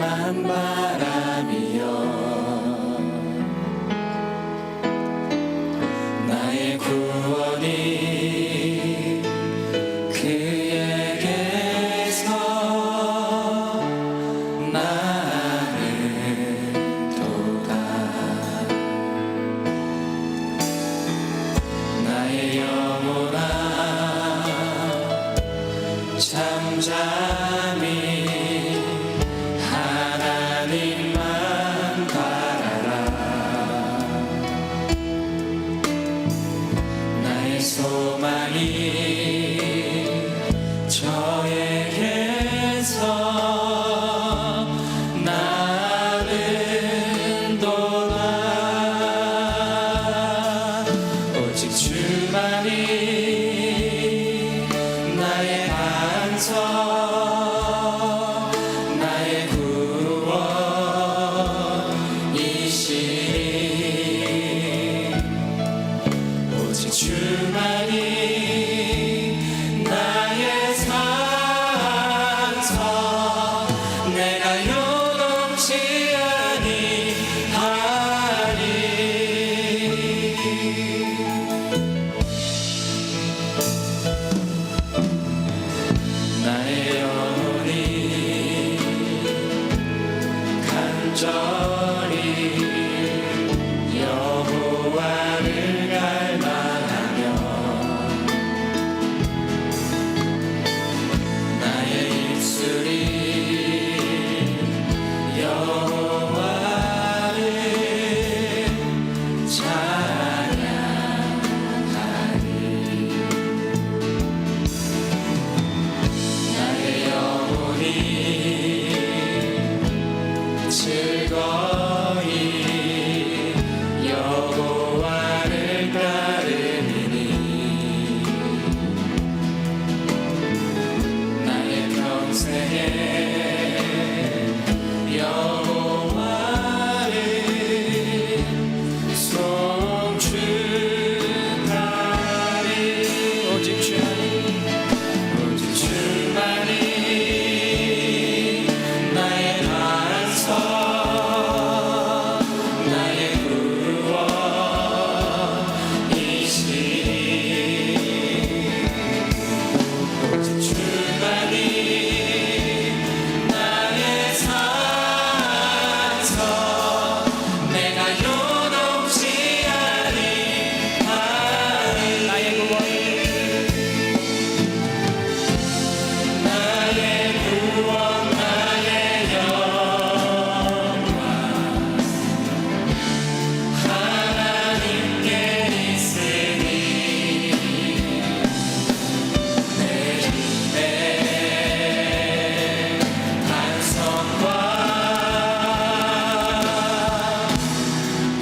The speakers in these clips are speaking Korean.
임한 바람이여 나의 구원이 그에게서 나는 도다 나의 영혼아 잠잠히 하나님만 바라라 나의 소망이 저에게서 나는 도다 오직 주만이 나의 반석 나의 구원이시니 오직 주만이 나의 산성 내가 요동치 아니하리 나의 영혼이 간절히 여호와를 갈망하며 나의 입술이 여호와를 찬양하리 나의 영혼이 즐거이 여호와를 따르리니 나의 평생에 여호와를 송축하리 오직 주만이 나의 반석 나의 구원이시니 오직 주만이 나의 산성 내가 요동치 아니하리 나의 구원 나의 영광 하나님께 있으니 내 힘의 반석과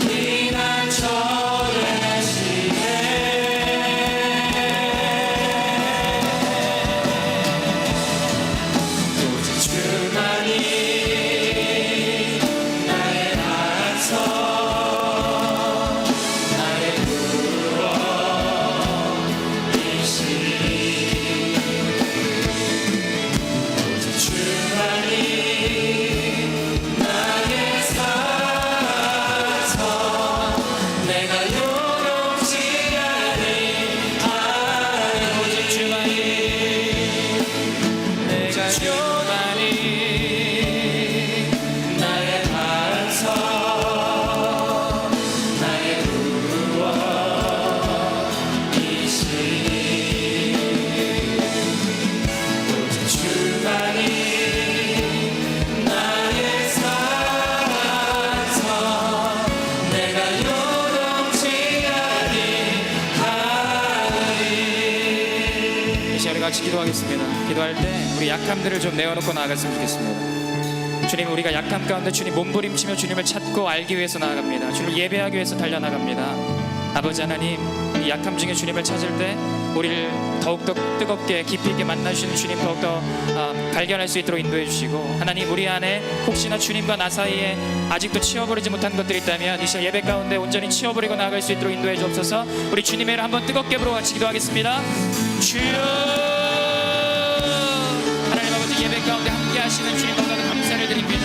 피난처 되시네 오직 주만이 나의 반석 나의 구원이시니 오직 주만이 나의 산성 내가 요동치 아니하리 오직 주만이 내가 주만이 나의 반석 나의 구원이시니 오직 주만이 나의 산성 내가 요동치 아니하리 이 시간에 같이 기도하겠습니다. 기도할 때 우리 약함들을 좀 내어놓고 나아갔으면 좋겠습니다. 주님, 우리가 약함 가운데 주님 몸부림치며 주님을 찾고 알기 위해서 나아갑니다. 주님을 예배하기 위해서 달려나갑니다. 아버지 하나님, 이 약함 중에 주님을 찾을 때 우리를 더욱더 뜨겁게 깊이 있게 만나주시는 주님 더욱더 발견할 수 있도록 인도해 주시고, 하나님 우리 안에 혹시나 주님과 나 사이에 아직도 치워버리지 못한 것들이 있다면 이 시간 예배 가운데 온전히 치워버리고 나아갈 수 있도록 인도해 주옵소서. 우리 주님의 이름 한번 뜨겁게 부르고 같이 기도하겠습니다. 주여, 하나님 아버지, 예배 가운데 함께 하시는 주님 너무나도 감사를 드립니다.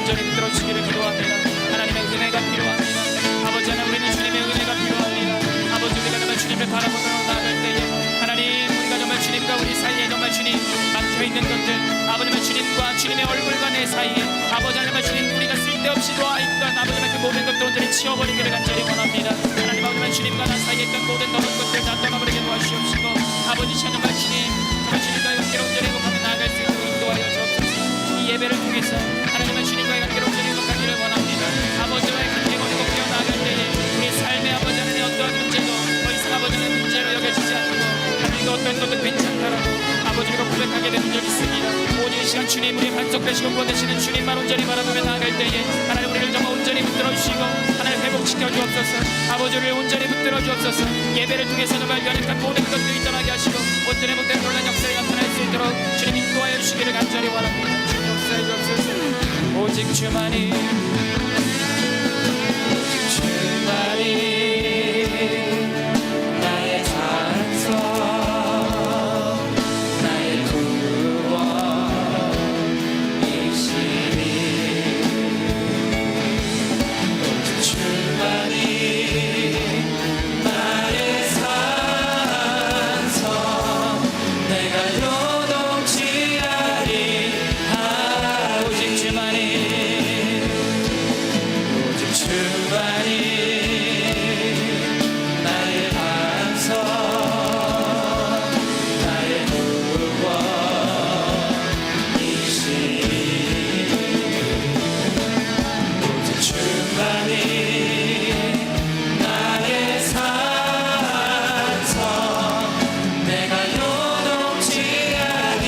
온전히 붙들어주기를 기도합니다. 하나님의 은혜가 필요합니다. 아버지 하나님, 우리는 주님의 은혜가 필요합니다. 아버지, 우리가 정말 주님을 바라보며 나아갈 때에 하나님, 우리가 정말 주님과 우리 사이에 정말 주님 막혀있는 것들, 아버지만 주님과 주님의 얼굴과 내 사이에 아버지 하나님, 주님 우리가 쓸데없이 놓아있던 아버지만 그 모든 것들 온전히 치워버리기를 간절히 원합니다. 하나님, 아버지만 주님과 나 사이에 있던 모든 더러운 것들 다 떠나버리게 도와주시옵시고, 아버지 정말 주님, 정말 주님과의 관계를 온전히 회복하며 나아갈 수 있도록 인도하여 주옵소서. 이 예배를 통해서 하나님은 주님과의 관계를 온전히 회복하기를 원합니다. 아버지와의 관계가 회복되어 나아갈 때에 우리 삶의 아버지 하나님의 어떠한 문제도 더 이상 아버지는 문제로 여겨지지 않고 하나님도 어떤 것도 괜찮다라고 아버지로 고백하게 되는 줄 믿습니다. 오늘 이 시간 주님, 우리 반석되시고 구원되시는 주님만 온전히 바라보며 나아갈 때에 하나님, 우리를 정말 온전히 붙들어 주시고 하나님 회복시켜 주옵소서. 아버지를 온전히 붙들어 주옵소서. 예배를 통해서 정말 연약한 모든 것들이 떠나게 하시고 온전히 못된 놀란 역사에 나타날 수 있도록 주님 인도하여 주시기를 간절히 원합니다. 주님 역사해 주옵소서. 오직 주만이, 오직 주만이 나의 찬송, 나의 구원이시니 오직 주만이 나의 찬송, 내가 요동치 아니하리. 오직 주만이, 오직 주만이 나의 반석, 나의 구원이시니 오직 주만이 나의 산성, 내가 요동치 아니하리.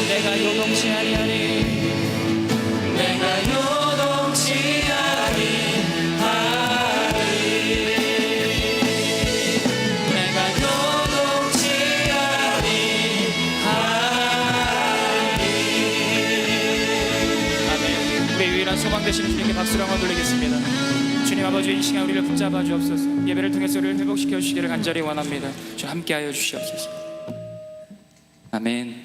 내가 요동치 아니하니. 내가 요동치 아니하리. 내가 요동치 아니하리. 아멘. 우리 유일한 소망 되시는 주님께 박수를 한번 돌리겠습니다. 주님 아버지, 이 시간 우리를 붙잡아 주옵소서. 예배를 통해서 우리를 회복시켜 주시기를 간절히 원합니다. 주 함께하여 주시옵소서. 아멘.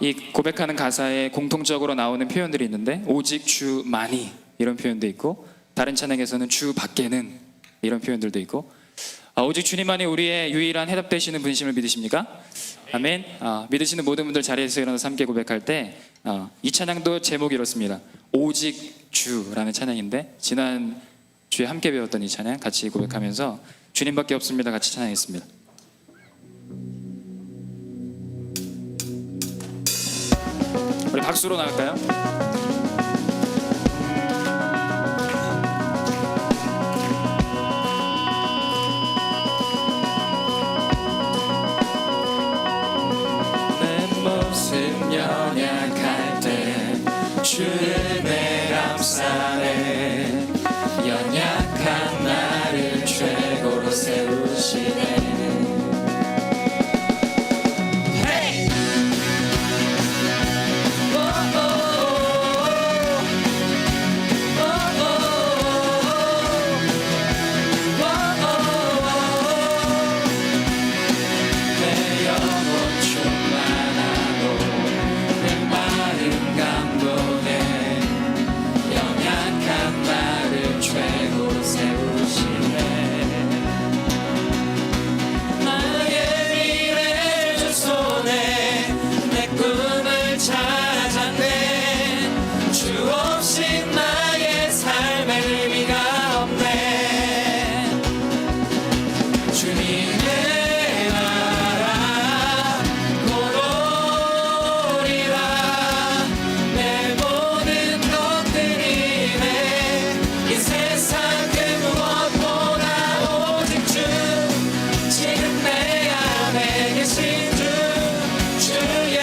이 고백하는 가사에 공통적으로 나오는 표현들이 있는데, 오직 주만이 이런 표현도 있고, 다른 찬양에서는 주 밖에는 이런 표현들도 있고, 오직 주님만이 우리의 유일한 해답되시는 분이심을 믿으십니까? 아멘. 믿으시는 모든 분들 자리에서 일어나서 함께 고백할 때 이 찬양도 제목이 이렇습니다. 오직 주라는 찬양인데, 지난 주에 함께 배웠던 이 찬양 같이 고백하면서 주님밖에 없습니다 같이 찬양했습니다. 우리 박수로 나갈까요? 내 모습 연약할 때 주를 내 감싸네. 연약한 나를 최고로 세우시네. Hey! 내 영혼 충만하고 내 마음 감동해. 연약한 나를 최고로 세우시네. 나의 미래 주 손에 내 꿈을 찾았네. 주 없이 나의 삶의 의미가 없네. 주님의 나라 곧 오리라. 내 모든 것들이 내 이 세상 그 무엇보다 오직 주. 지금 내 안에 계신 주. 주의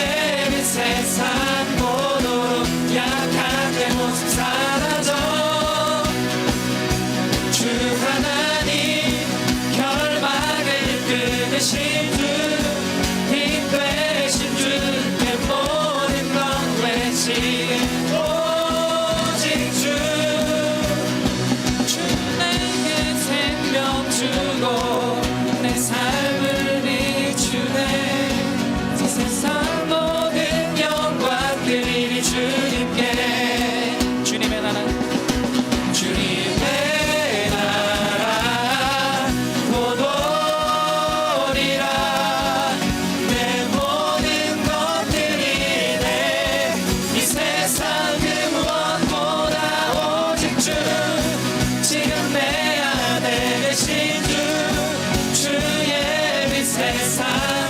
빛 세상 모두 약한 내 모습 사라져. 주 하나님 결박을 끊으신 주. 힘 되신 주. 내 모든 건 외치게 오직 주. 주 내게 생명 주고 내 삶을 비추네. 이 세상 모든 영광들이 주의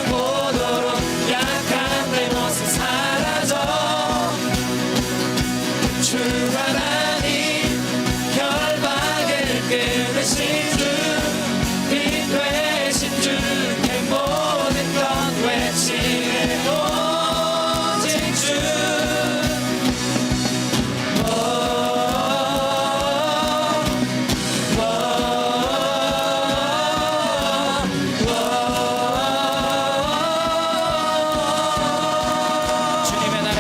보도록 약한 내 모습 사라져 주 하나님 결박을 끊으신 주 빛 되신 주의 모든 것 외치네 오직 주 주님의 나라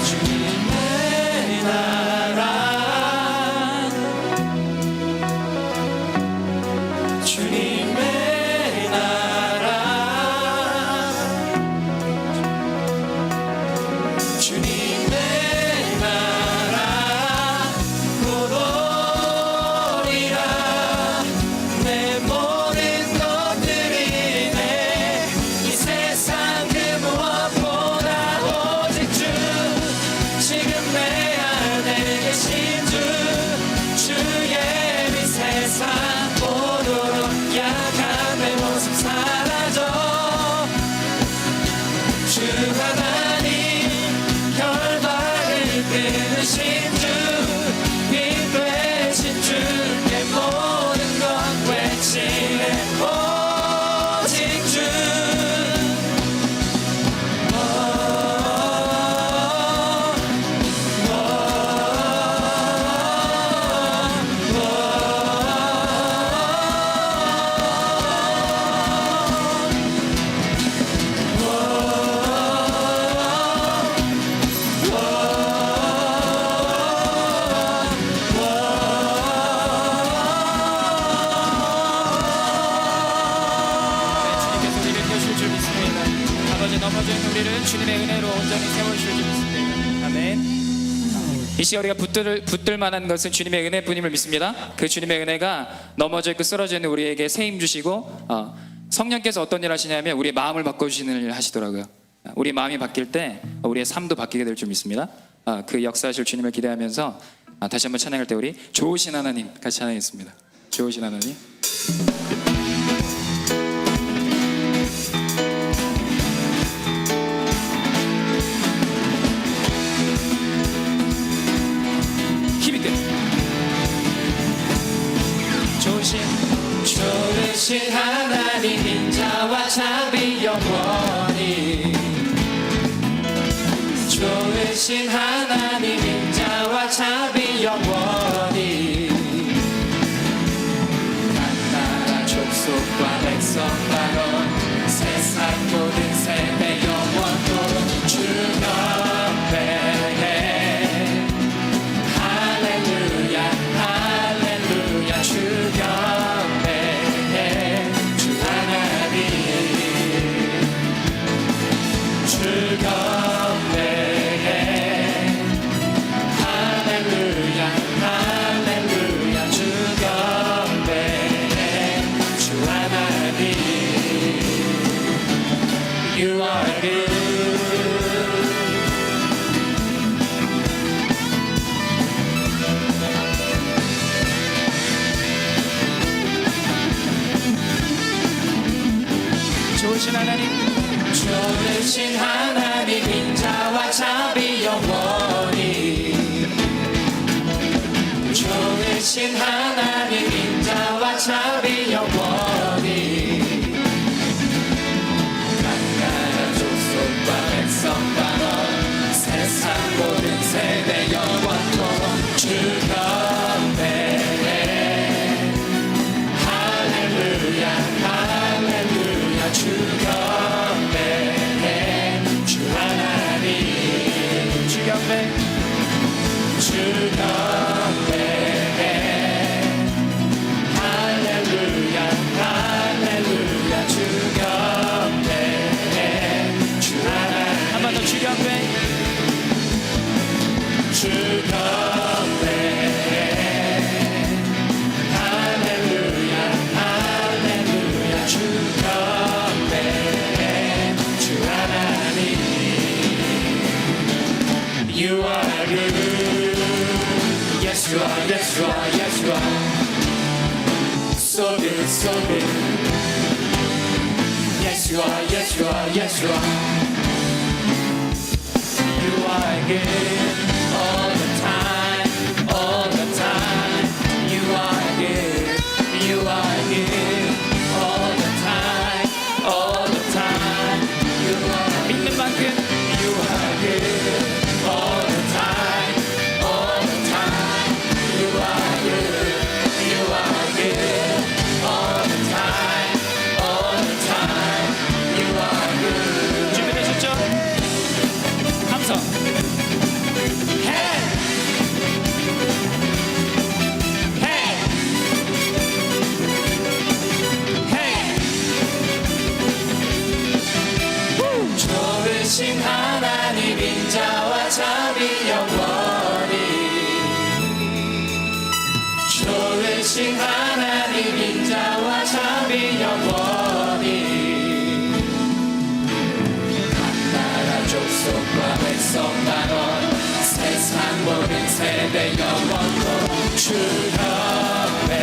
주님의 나라 주님의 나라 주님의 나라 곧 오리라 내 모든 것들이 내이 세상 그 무엇보다 오직 주 지금 내 안에 계신 주 주의 빛 세상 보도록 약한 내 모습 사라져 주 하나님 결박을 끊으신 주빛 되신 주의 모든 것 외치네 오직 주 주님께서 우리를 펴실 줄 믿습니다. 아버지 넘어져 있는 우리를 주님의 은혜로 온전히 세워주실 줄 믿습니다. 아멘. 이 시간 우리가 붙들 만한 것은 주님의 은혜뿐임을 믿습니다. 그 주님의 은혜가 넘어져 있고 쓰러져 있는 우리에게 새 힘 주시고 성령께서 어떤 일 하시냐면 우리의 마음을 바꿔주시는 일 하시더라고요. 우리 마음이 바뀔 때 우리의 삶도 바뀌게 될 줄 믿습니다. 그 역사하실 주님을 기대하면서 다시 한번 찬양할 때 우리 좋으신 하나님 같이 찬양했습니다. 좋으신 하나님. 힘있게 좋으신 하나님 인자와 자비 영원히 좋으신 하나님 인자와 자비 영원히 각 나라 족속과 백성 바로 세상 모든 세대 영원토록 주 경배해 할렐루야 할렐루야 주 경배해 주 하나님 주 경배해 할렐루야 할렐루야 주 경배해 주 하나님 You are good 좋으신 하나님 좋으신 하나님 인자와 자비 영원히 좋으신 하나님 인자와 자비 영원히 각 나라 족속과 백성 바로 세상 모든 세대 영원토록 주 경배해 할렐루야 할렐루야 주 경배해 주 하나님 주 경배 주 경배해 할렐루야 할렐루야 주 경배해 주 하나님 한 번 더 주 경배 주 경배해 할렐루야 할렐루야 주 경배해 주 하나님 You are good Yes you are yes you are yes you are So good so good Yes Yes, you are, yes, you are, yes, you are. You are good all the time, all the time. You are good, you are good all the time, all the time. You are 믿는 만큼 you are good all the time, all the time. You are good, you are good all the time, all the time. You are good. 준비되셨죠? 함성. Hey, hey, hey. 좋으신 하나님 인자와 자비 영원히 좋으신 하나님 인자와 자비 영원히 한 나라 족속과 백성 만원 세상 모든 세대 영원토록 주 옆에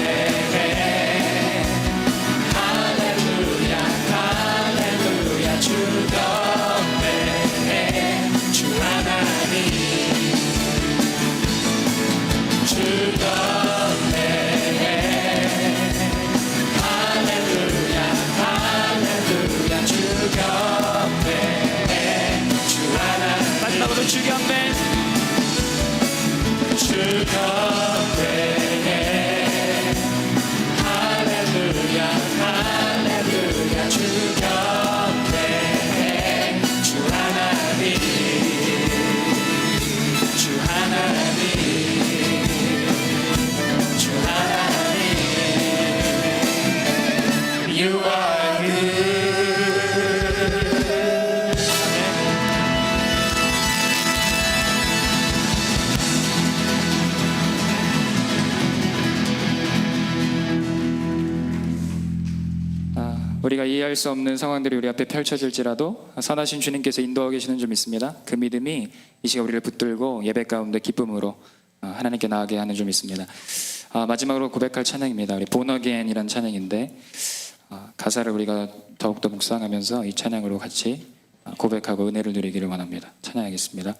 할렐루야 할렐루야 주 옆에 주 하나님 주 옆에 할렐루야 할렐루야 주 옆에 주 하나님 마지막으로 주경배. 주 옆에 할렐루야 할렐루야 주 옆에 주 하나님 주 하나님 주 하나님 You are good. 우리가 이해할 수 없는 상황들이 우리 앞에 펼쳐질지라도 선하신 주님께서 인도하고 계시는 줄 믿습니다. 그 믿음이 이 시간 우리를 붙들고 예배 가운데 기쁨으로 하나님께 나아가게 하는 줄 믿습니다. 마지막으로 고백할 찬양입니다. 우리 Born Again이라는 찬양인데 가사를 우리가 더욱더 묵상하면서 이 찬양으로 같이 고백하고 은혜를 누리기를 원합니다. 찬양하겠습니다.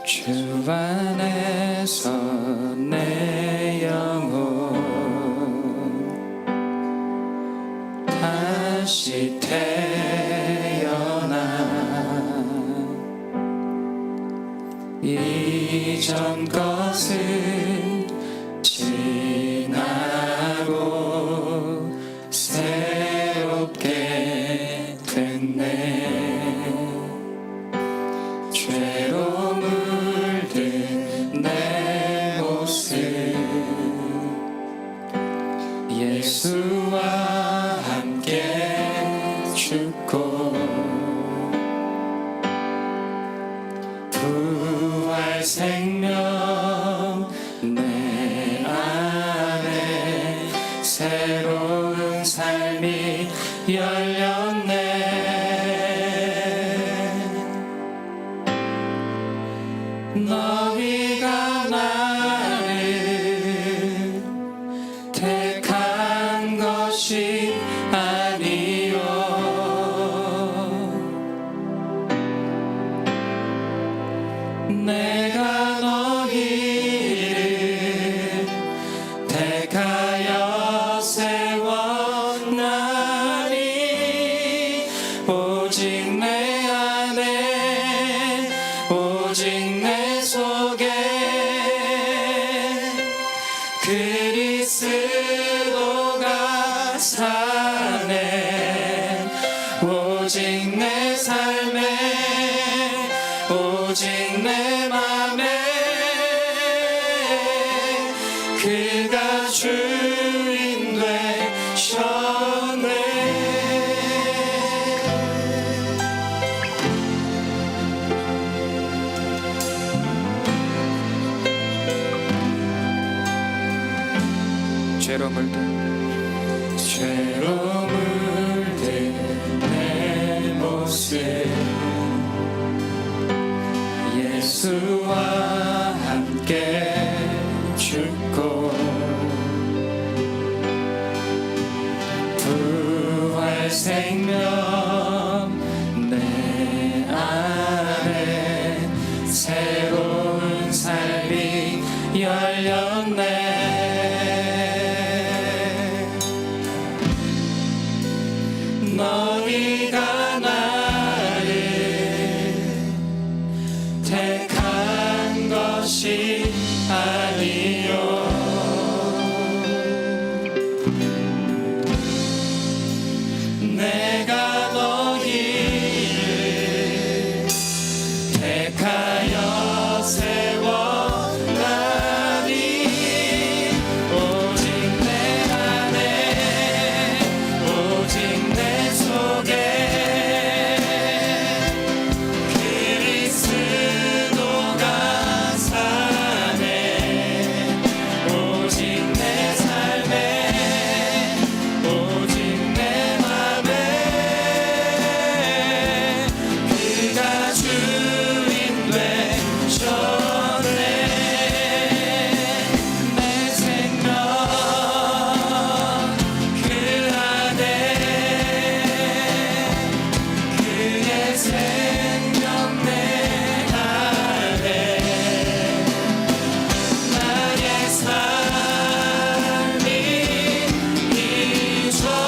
주 안에서 내 영혼 다시 태어나 이전 것은 지나고 새롭게 됐네 죄로 물든 내 모습 예수와 함께 죽고 부활 생명 내 안에 새로운 삶이 열렸네 너희가 나를 택한 것이 아니요 내가 너희를 택하여 세웠나니 오직 내 안에 오직 내 속에 그리스도가 사네 오직 내 삶에 오직 내 맘에 그가 주인 되셨네 죄로 물든 예수와 함께 죽고 부활 생명 내 안에 새로운 삶이 열렸네. 너희가 나를 택한 것이 아니요 내가 너희를 택하여 세워나니 오직 내 안에 오직 내 속에 그리스도가 사네. 오직 내 삶에 오직 내 맘에 그가 주인 되셨네. 내 생명 그 안에 그의 생명 내 안에 나의 삶이 이전과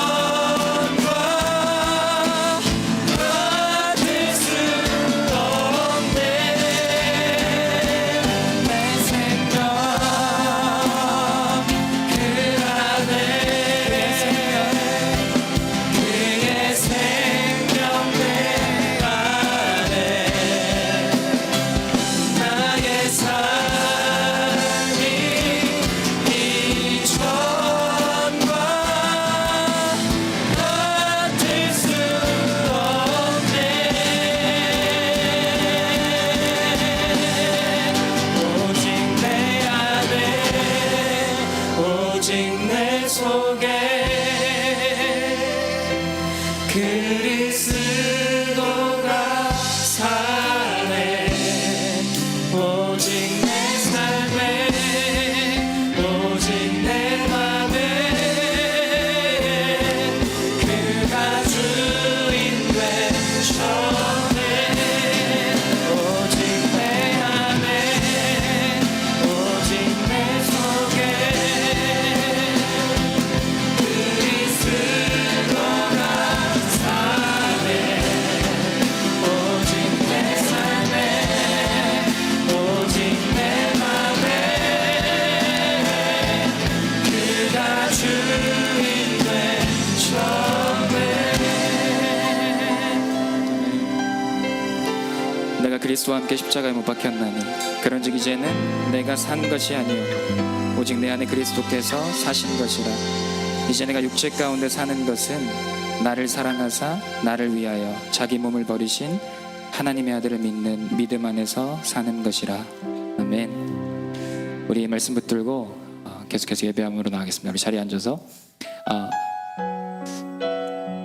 같을 수 없네. 내 생명 그 안에 그의 생명 내 안에 나의 삶이 이전과 같을 수 없네. 오직 내 안에 오직 내 속에 그리스도가 사네. 오직 내 삶에 오직 내 맘에 그가 주인 되셨네. 오직 내 안에 오직 내 속에 그리스도가 사네. 오직 내 삶에 오직 내 맘에 그가 주인 되셨네. 내가 그리스도와 함께 십자가에 못 박혔나니 그런즉 이제는 내가 산 것이 아니요 오직 내 안에 그리스도께서 사신 것이라. 이제 내가 육체 가운데 사는 것은 나를 사랑하사 나를 위하여 자기 몸을 버리신 하나님의 아들을 믿는 믿음 안에서 사는 것이라. 아멘. 우리 이 말씀 붙들고 계속해서 예배함으로 나가겠습니다. 우리 자리에 앉아서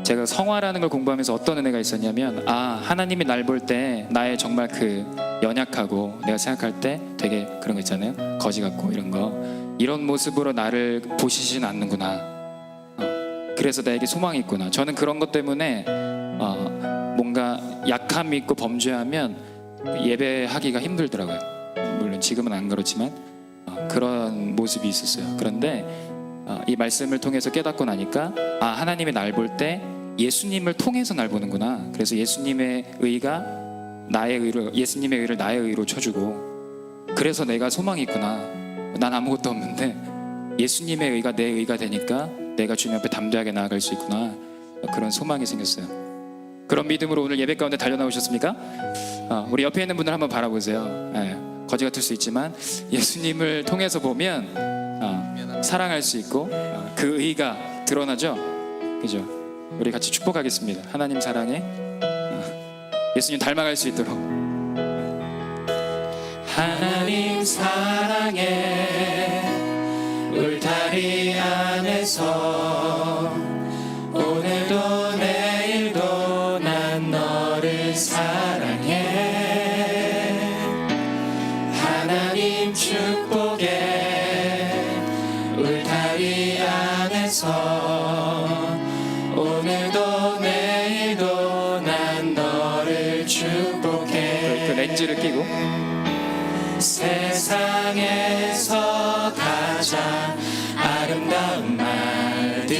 제가 성화라는 걸 공부하면서 어떤 은혜가 있었냐면 하나님이 날 볼 때 나의 정말 그 연약하고 내가 생각할 때 되게 그런 거 있잖아요. 거지 같고 이런 모습으로 나를 보시진 않는구나. 그래서 나에게 소망이 있구나. 저는 그런 것 때문에 뭔가 약함이 있고 범죄하면 예배하기가 힘들더라고요. 물론 지금은 안 그렇지만 그런 모습이 있었어요. 그런데 이 말씀을 통해서 깨닫고 나니까 하나님이 날 볼 때 예수님을 통해서 날 보는구나. 그래서 예수님의 의가 나의 의로, 예수님의 의를 나의 의로 쳐주고, 그래서 내가 소망이 있구나. 난 아무것도 없는데 예수님의 의가 내 의가 되니까 내가 주님 앞에 담대하게 나아갈 수 있구나. 그런 소망이 생겼어요. 그런 믿음으로 오늘 예배 가운데 달려나오셨습니까? 우리 옆에 있는 분들 한번 바라보세요. 거지 같을 수 있지만 예수님을 통해서 보면 사랑할 수 있고 그 의가 드러나죠. 그죠? 우리 같이 축복하겠습니다. 하나님 사랑에 예수님 닮아갈 수 있도록. 하나님 사랑에 울타리 안에서 오늘도 내일도 난 너를 나를 사랑해 하나님 축복에 울타리 안에서 오늘도 내일도 난 너를 축복해. 그 렌즈를 끼고 세상에서 가장 아름다운 말들로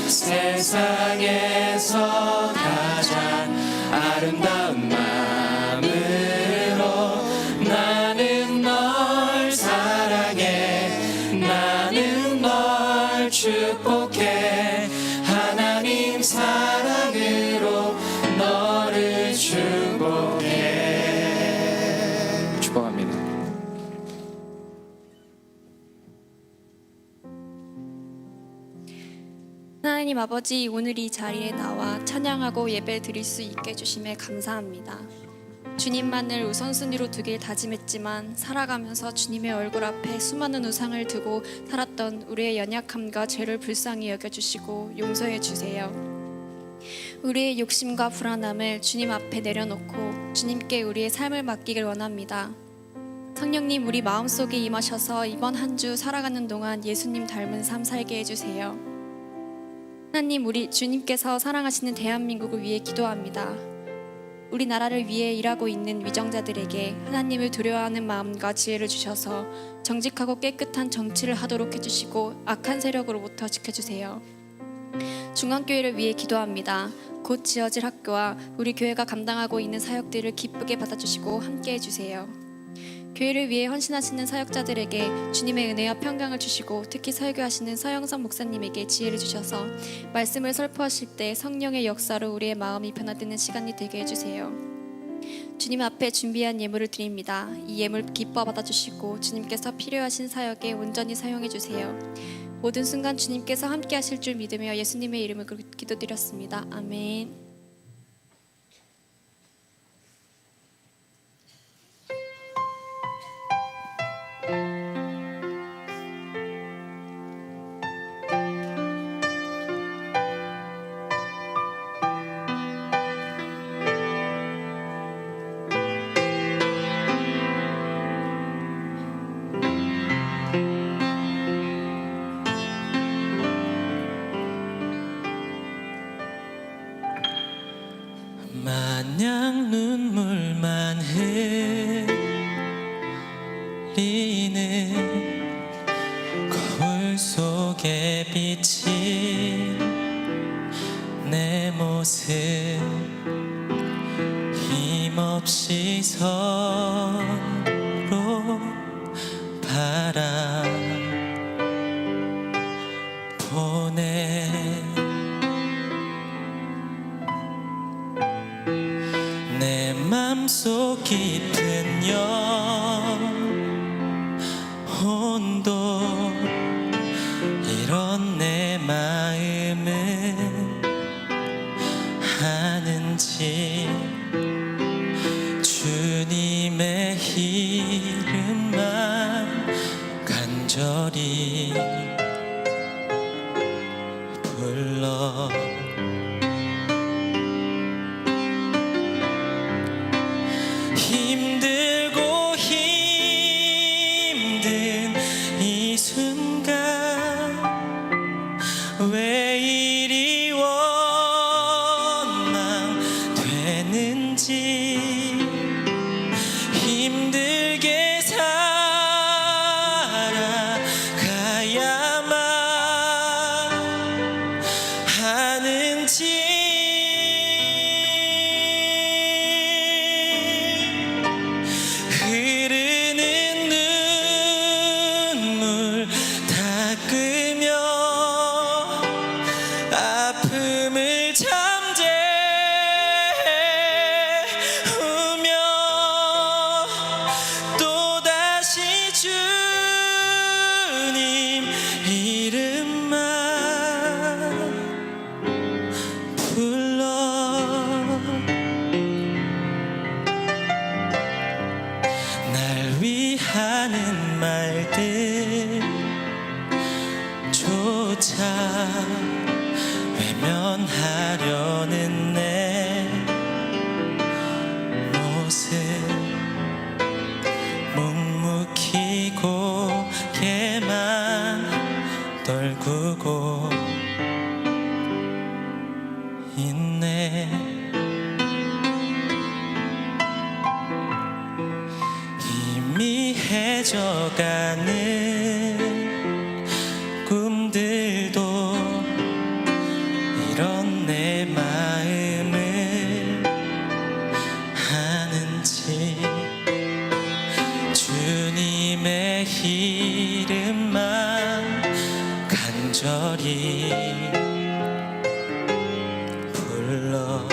세상에서 가장 아름다운 마음으로 나는 널 사랑해 나는 널 축복해 하나님 사랑으로 너를 축복해. 축복합니다. 하나님 아버지, 오늘 이 자리에 나와 찬양하고 예배 드릴 수 있게 해주심에 감사합니다. 주님만을 우선순위로 두길 다짐했지만 살아가면서 주님의 얼굴 앞에 수많은 우상을 두고 살았던 우리의 연약함과 죄를 불쌍히 여겨주시고 용서해 주세요. 우리의 욕심과 불안함을 주님 앞에 내려놓고 주님께 우리의 삶을 맡기길 원합니다. 성령님, 우리 마음속에 임하셔서 이번 한 주 살아가는 동안 예수님 닮은 삶 살게 해주세요. 하나님, 우리 주님께서 사랑하시는 대한민국을 위해 기도합니다. 우리나라를 위해 일하고 있는 위정자들에게 하나님을 두려워하는 마음과 지혜를 주셔서 정직하고 깨끗한 정치를 하도록 해주시고 악한 세력으로부터 지켜주세요. 중앙교회를 위해 기도합니다. 곧 지어질 학교와 우리 교회가 감당하고 있는 사역들을 기쁘게 받아주시고 함께 해주세요. 교회를 위해 헌신하시는 사역자들에게 주님의 은혜와 평강을 주시고 특히 설교하시는 서영선 목사님에게 지혜를 주셔서 말씀을 설포하실 때 성령의 역사로 우리의 마음이 변화되는 시간이 되게 해주세요. 주님 앞에 준비한 예물을 드립니다. 이 예물 기뻐 받아주시고 주님께서 필요하신 사역에 온전히 사용해 주세요. 모든 순간 주님께서 함께 하실 줄 믿으며 예수님의 이름을 기도드렸습니다. 아멘. 마냥 눈물만 흘리는 거울 속에 비친 내 모습 힘없이 서로 바라보네. 내 맘속 깊은 영혼도 이런 내 마음은 아는지 주님의 이름만 간절히 불러 힘들고 힘든 이 순간 왜 이리 원망되는지 힘들게 살아가야만 하는지 흐르는 눈물 닦으며 아픔을 잠재우며 또다시 주님 이름만 불러 날 위하는 말들조차 외면하려는 내 있네. 희미해져가는 꿈들도 이런 내 마음을 아는지, 주님의 이름만 간절히 불러.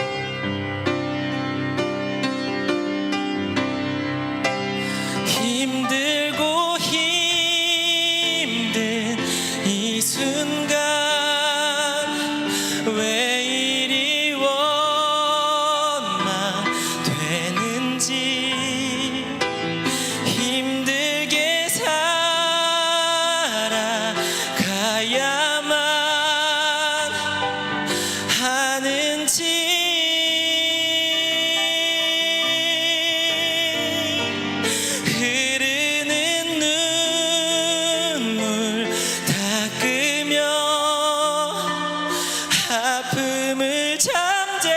힘들고 힘든 이 순간 왜 이리 원망되는지, 힘들게 살아가야만 하는지, 흐르는 눈물 닦으며 아픔을 잠재우며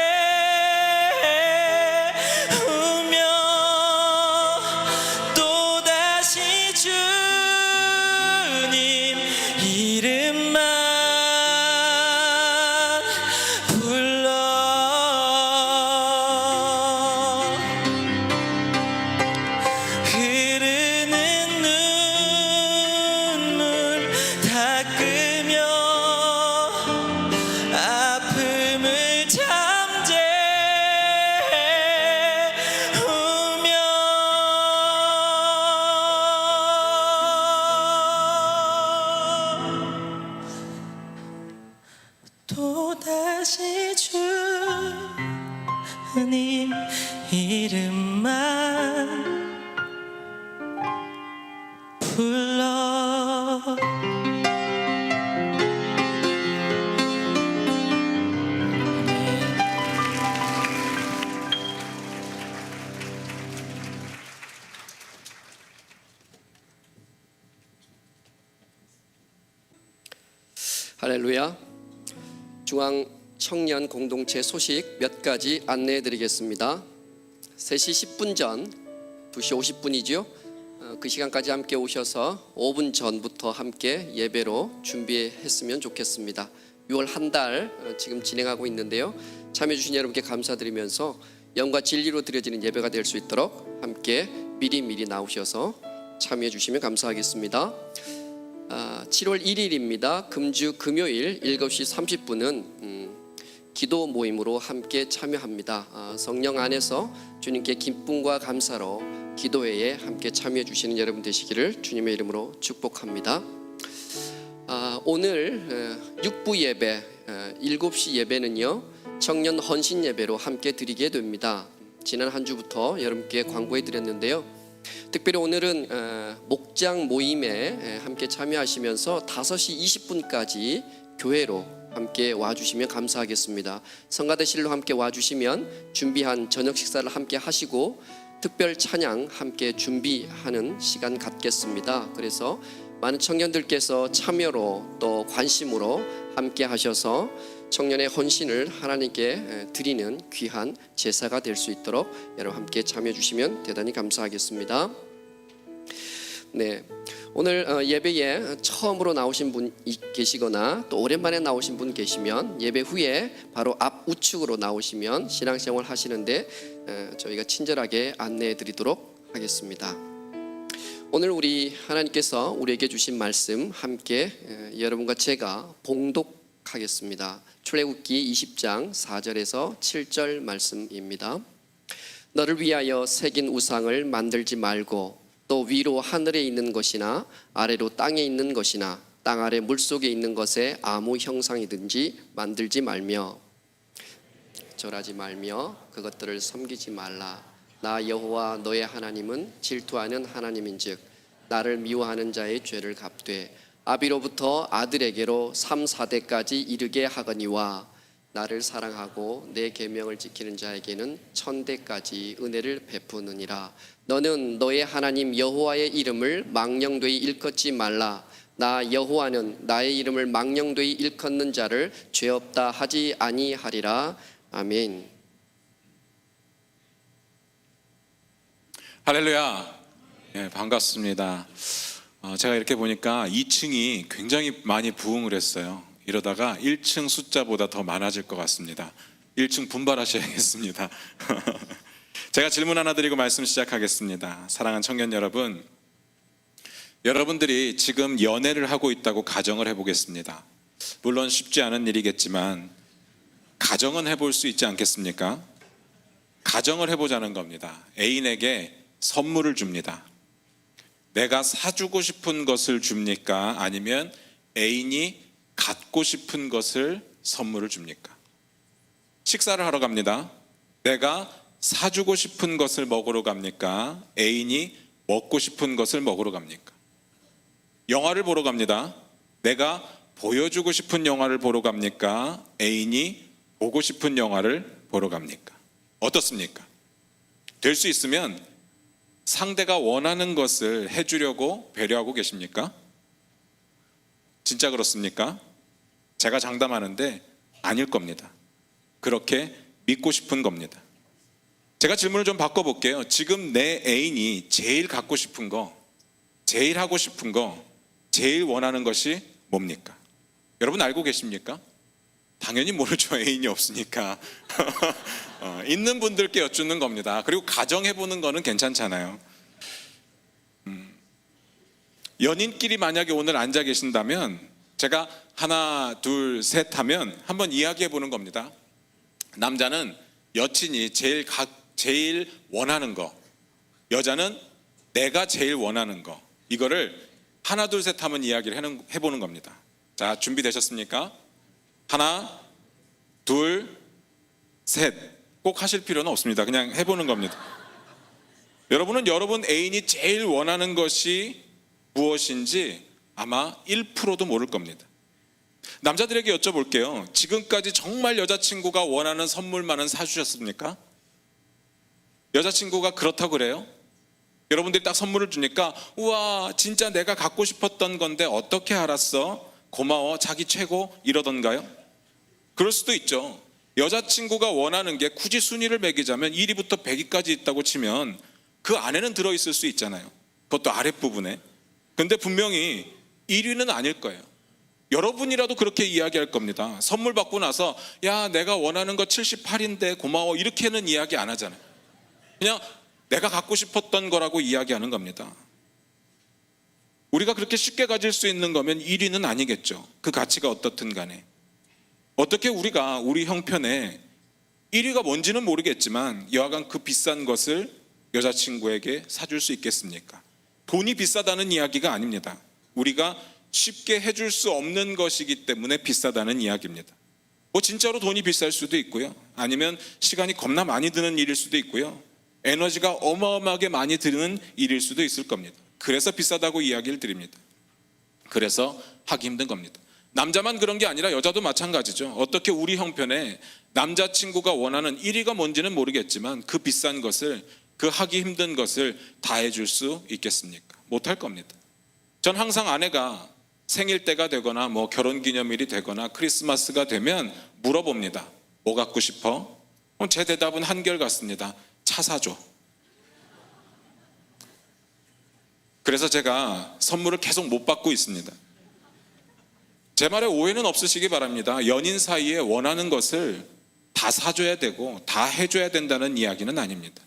또다시 주님 이름만 불러. 흐르는 눈물 닦으며 아픔을 잠재우며 또다시 주님 이름만 불러. 할렐루야. 중앙 청년 공동체 소식 몇 가지 안내해 드리겠습니다. 3시 10분 전 2시 50분이죠. 그 시간까지 함께 오셔서 5분 전부터 함께 예배로 준비했으면 좋겠습니다. 6월 한 달 지금 진행하고 있는데요. 참여해 주신 여러분께 감사드리면서 영과 진리로 드려지는 예배가 될 수 있도록 함께 미리 나오셔서 참여해 주시면 감사하겠습니다. 7월 1일입니다. 금주 금요일 7시 30분은 기도 모임으로 함께 참여합니다. 성령 안에서 주님께 기쁨과 감사로 기도회에 함께 참여해 주시는 여러분 되시기를 주님의 이름으로 축복합니다. 오늘 6부 예배 7시 예배는요 청년 헌신 예배로 함께 드리게 됩니다. 지난 한 주부터 여러분께 광고해 드렸는데요. 특별히 오늘은 목장 모임에 함께 참여하시면서 5시 20분까지 교회로 함께 와주시면 감사하겠습니다. 성가대실로 함께 와주시면 준비한 저녁 식사를 함께 하시고 특별 찬양 함께 준비하는 시간 갖겠습니다. 그래서 많은 청년들께서 참여로 또 관심으로 함께 하셔서 청년의 헌신을 하나님께 드리는 귀한 제사가 될 수 있도록 여러분 함께 참여해 주시면 대단히 감사하겠습니다. 네, 오늘 예배에 처음으로 나오신 분 계시거나 또 오랜만에 나오신 분 계시면 예배 후에 바로 앞 우측으로 나오시면 신앙생활 하시는데 저희가 친절하게 안내해 드리도록 하겠습니다. 오늘 우리 하나님께서 우리에게 주신 말씀 함께 여러분과 제가 봉독하겠습니다. 출애굽기 20장 4절에서 7절 말씀입니다. 너를 위하여 새긴 우상을 만들지 말고 또 위로 하늘에 있는 것이나 아래로 땅에 있는 것이나 땅 아래 물속에 있는 것에 아무 형상이든지 만들지 말며 절하지 말며 그것들을 섬기지 말라. 나 여호와 너의 하나님은 질투하는 하나님인즉 나를 미워하는 자의 죄를 갚되 아비로부터 아들에게로 3, 4대까지 이르게 하거니와 나를 사랑하고 내 계명을 지키는 자에게는 1000대까지 은혜를 베푸느니라. 너는 너의 하나님 여호와의 이름을 망령되이 일컫지 말라. 나 여호와는 나의 이름을 망령되이 일컫는 자를 죄 없다 하지 아니하리라. 아멘. 할렐루야. 예, 반갑습니다. 제가 이렇게 보니까 2층이 굉장히 많이 부흥을 했어요. 이러다가 1층 숫자보다 더 많아질 것 같습니다. 1층 분발하셔야겠습니다. 제가 질문 하나 드리고 말씀 시작하겠습니다. 사랑하는 청년 여러분, 여러분들이 지금 연애를 하고 있다고 가정을 해보겠습니다. 물론 쉽지 않은 일이겠지만 가정은 해볼 수 있지 않겠습니까? 가정을 해보자는 겁니다. 애인에게 선물을 줍니다. 내가 사주고 싶은 것을 줍니까? 아니면 애인이 갖고 싶은 것을 선물을 줍니까? 식사를 하러 갑니다. 내가 사주고 싶은 것을 먹으러 갑니까? 애인이 먹고 싶은 것을 먹으러 갑니까? 영화를 보러 갑니다. 내가 보여주고 싶은 영화를 보러 갑니까? 애인이 보고 싶은 영화를 보러 갑니까? 어떻습니까? 될 수 있으면 상대가 원하는 것을 해주려고 배려하고 계십니까? 진짜 그렇습니까? 제가 장담하는데 아닐 겁니다. 그렇게 믿고 싶은 겁니다. 제가 질문을 좀 바꿔볼게요. 지금 내 애인이 제일 갖고 싶은 거, 제일 하고 싶은 거, 제일 원하는 것이 뭡니까? 여러분 알고 계십니까? 당연히 모르죠. 애인이 없으니까. 있는 분들께 여쭙는 겁니다. 그리고 가정해보는 거는 괜찮잖아요. 연인끼리 만약에 오늘 앉아 계신다면 제가 하나, 둘, 셋 하면 한번 이야기해보는 겁니다. 남자는 여친이 제일 원하는 거, 여자는 내가 제일 원하는 거, 이거를 하나, 둘, 셋 하면 이야기를 해보는 겁니다. 자, 준비되셨습니까? 하나, 둘, 셋. 꼭 하실 필요는 없습니다. 그냥 해보는 겁니다. 여러분은 여러분 애인이 제일 원하는 것이 무엇인지 아마 1%도 모를 겁니다. 남자들에게 여쭤볼게요. 지금까지 정말 여자친구가 원하는 선물만은 사주셨습니까? 여자친구가 그렇다고 그래요? 여러분들이 딱 선물을 주니까 우와 진짜 내가 갖고 싶었던 건데 어떻게 알았어? 고마워 자기 최고 이러던가요? 그럴 수도 있죠. 여자친구가 원하는 게 굳이 순위를 매기자면 1위부터 100위까지 있다고 치면 그 안에는 들어있을 수 있잖아요. 그것도 아랫부분에. 근데 분명히 1위는 아닐 거예요. 여러분이라도 그렇게 이야기할 겁니다. 선물 받고 나서 야 내가 원하는 거 78인데 고마워 이렇게는 이야기 안 하잖아요. 그냥 내가 갖고 싶었던 거라고 이야기하는 겁니다. 우리가 그렇게 쉽게 가질 수 있는 거면 1위는 아니겠죠. 그 가치가 어떻든 간에. 어떻게 우리가 우리 형편에 1위가 뭔지는 모르겠지만 여하간 그 비싼 것을 여자친구에게 사줄 수 있겠습니까? 돈이 비싸다는 이야기가 아닙니다. 우리가 쉽게 해줄 수 없는 것이기 때문에 비싸다는 이야기입니다. 뭐 진짜로 돈이 비쌀 수도 있고요. 아니면 시간이 겁나 많이 드는 일일 수도 있고요. 에너지가 어마어마하게 많이 드는 일일 수도 있을 겁니다. 그래서 비싸다고 이야기를 드립니다. 그래서 하기 힘든 겁니다. 남자만 그런 게 아니라 여자도 마찬가지죠. 어떻게 우리 형편에 남자친구가 원하는 1위가 뭔지는 모르겠지만 그 비싼 것을, 그 하기 힘든 것을 다 해줄 수 있겠습니까? 못할 겁니다. 전 항상 아내가 생일 때가 되거나 뭐 결혼기념일이 되거나 크리스마스가 되면 물어봅니다. 뭐 갖고 싶어? 제 대답은 한결같습니다. 차 사줘. 그래서 제가 선물을 계속 못 받고 있습니다. 제 말에 오해는 없으시기 바랍니다. 연인 사이에 원하는 것을 다 사줘야 되고 다 해줘야 된다는 이야기는 아닙니다.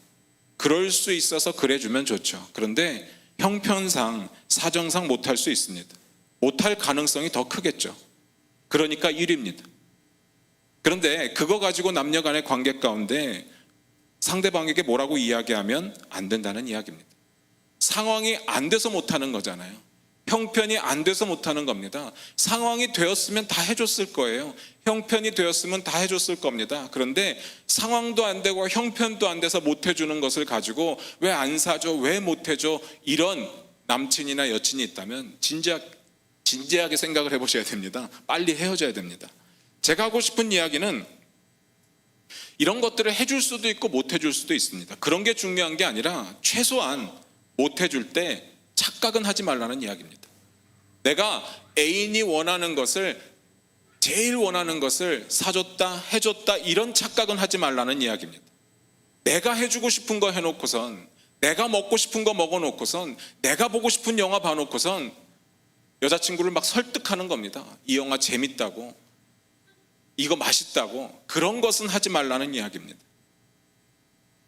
그럴 수 있어서 그래주면 좋죠. 그런데 형편상 사정상 못할 수 있습니다. 못할 가능성이 더 크겠죠. 그러니까 1위입니다. 그런데 그거 가지고 남녀 간의 관계 가운데 상대방에게 뭐라고 이야기하면 안 된다는 이야기입니다. 상황이 안 돼서 못하는 거잖아요. 형편이 안 돼서 못하는 겁니다. 상황이 되었으면 다 해줬을 거예요. 형편이 되었으면 다 해줬을 겁니다. 그런데 상황도 안 되고 형편도 안 돼서 못 해주는 것을 가지고 왜 안 사줘? 왜 못 해줘? 이런 남친이나 여친이 있다면 진지하게 생각을 해보셔야 됩니다. 빨리 헤어져야 됩니다. 제가 하고 싶은 이야기는 이런 것들을 해줄 수도 있고 못 해줄 수도 있습니다. 그런 게 중요한 게 아니라 최소한 못 해줄 때 착각은 하지 말라는 이야기입니다. 내가 애인이 원하는 것을, 제일 원하는 것을 사줬다, 해줬다, 이런 착각은 하지 말라는 이야기입니다. 내가 해주고 싶은 거 해놓고선, 내가 먹고 싶은 거 먹어놓고선, 내가 보고 싶은 영화 봐놓고선 여자친구를 막 설득하는 겁니다. 이 영화 재밌다고, 이거 맛있다고. 그런 것은 하지 말라는 이야기입니다.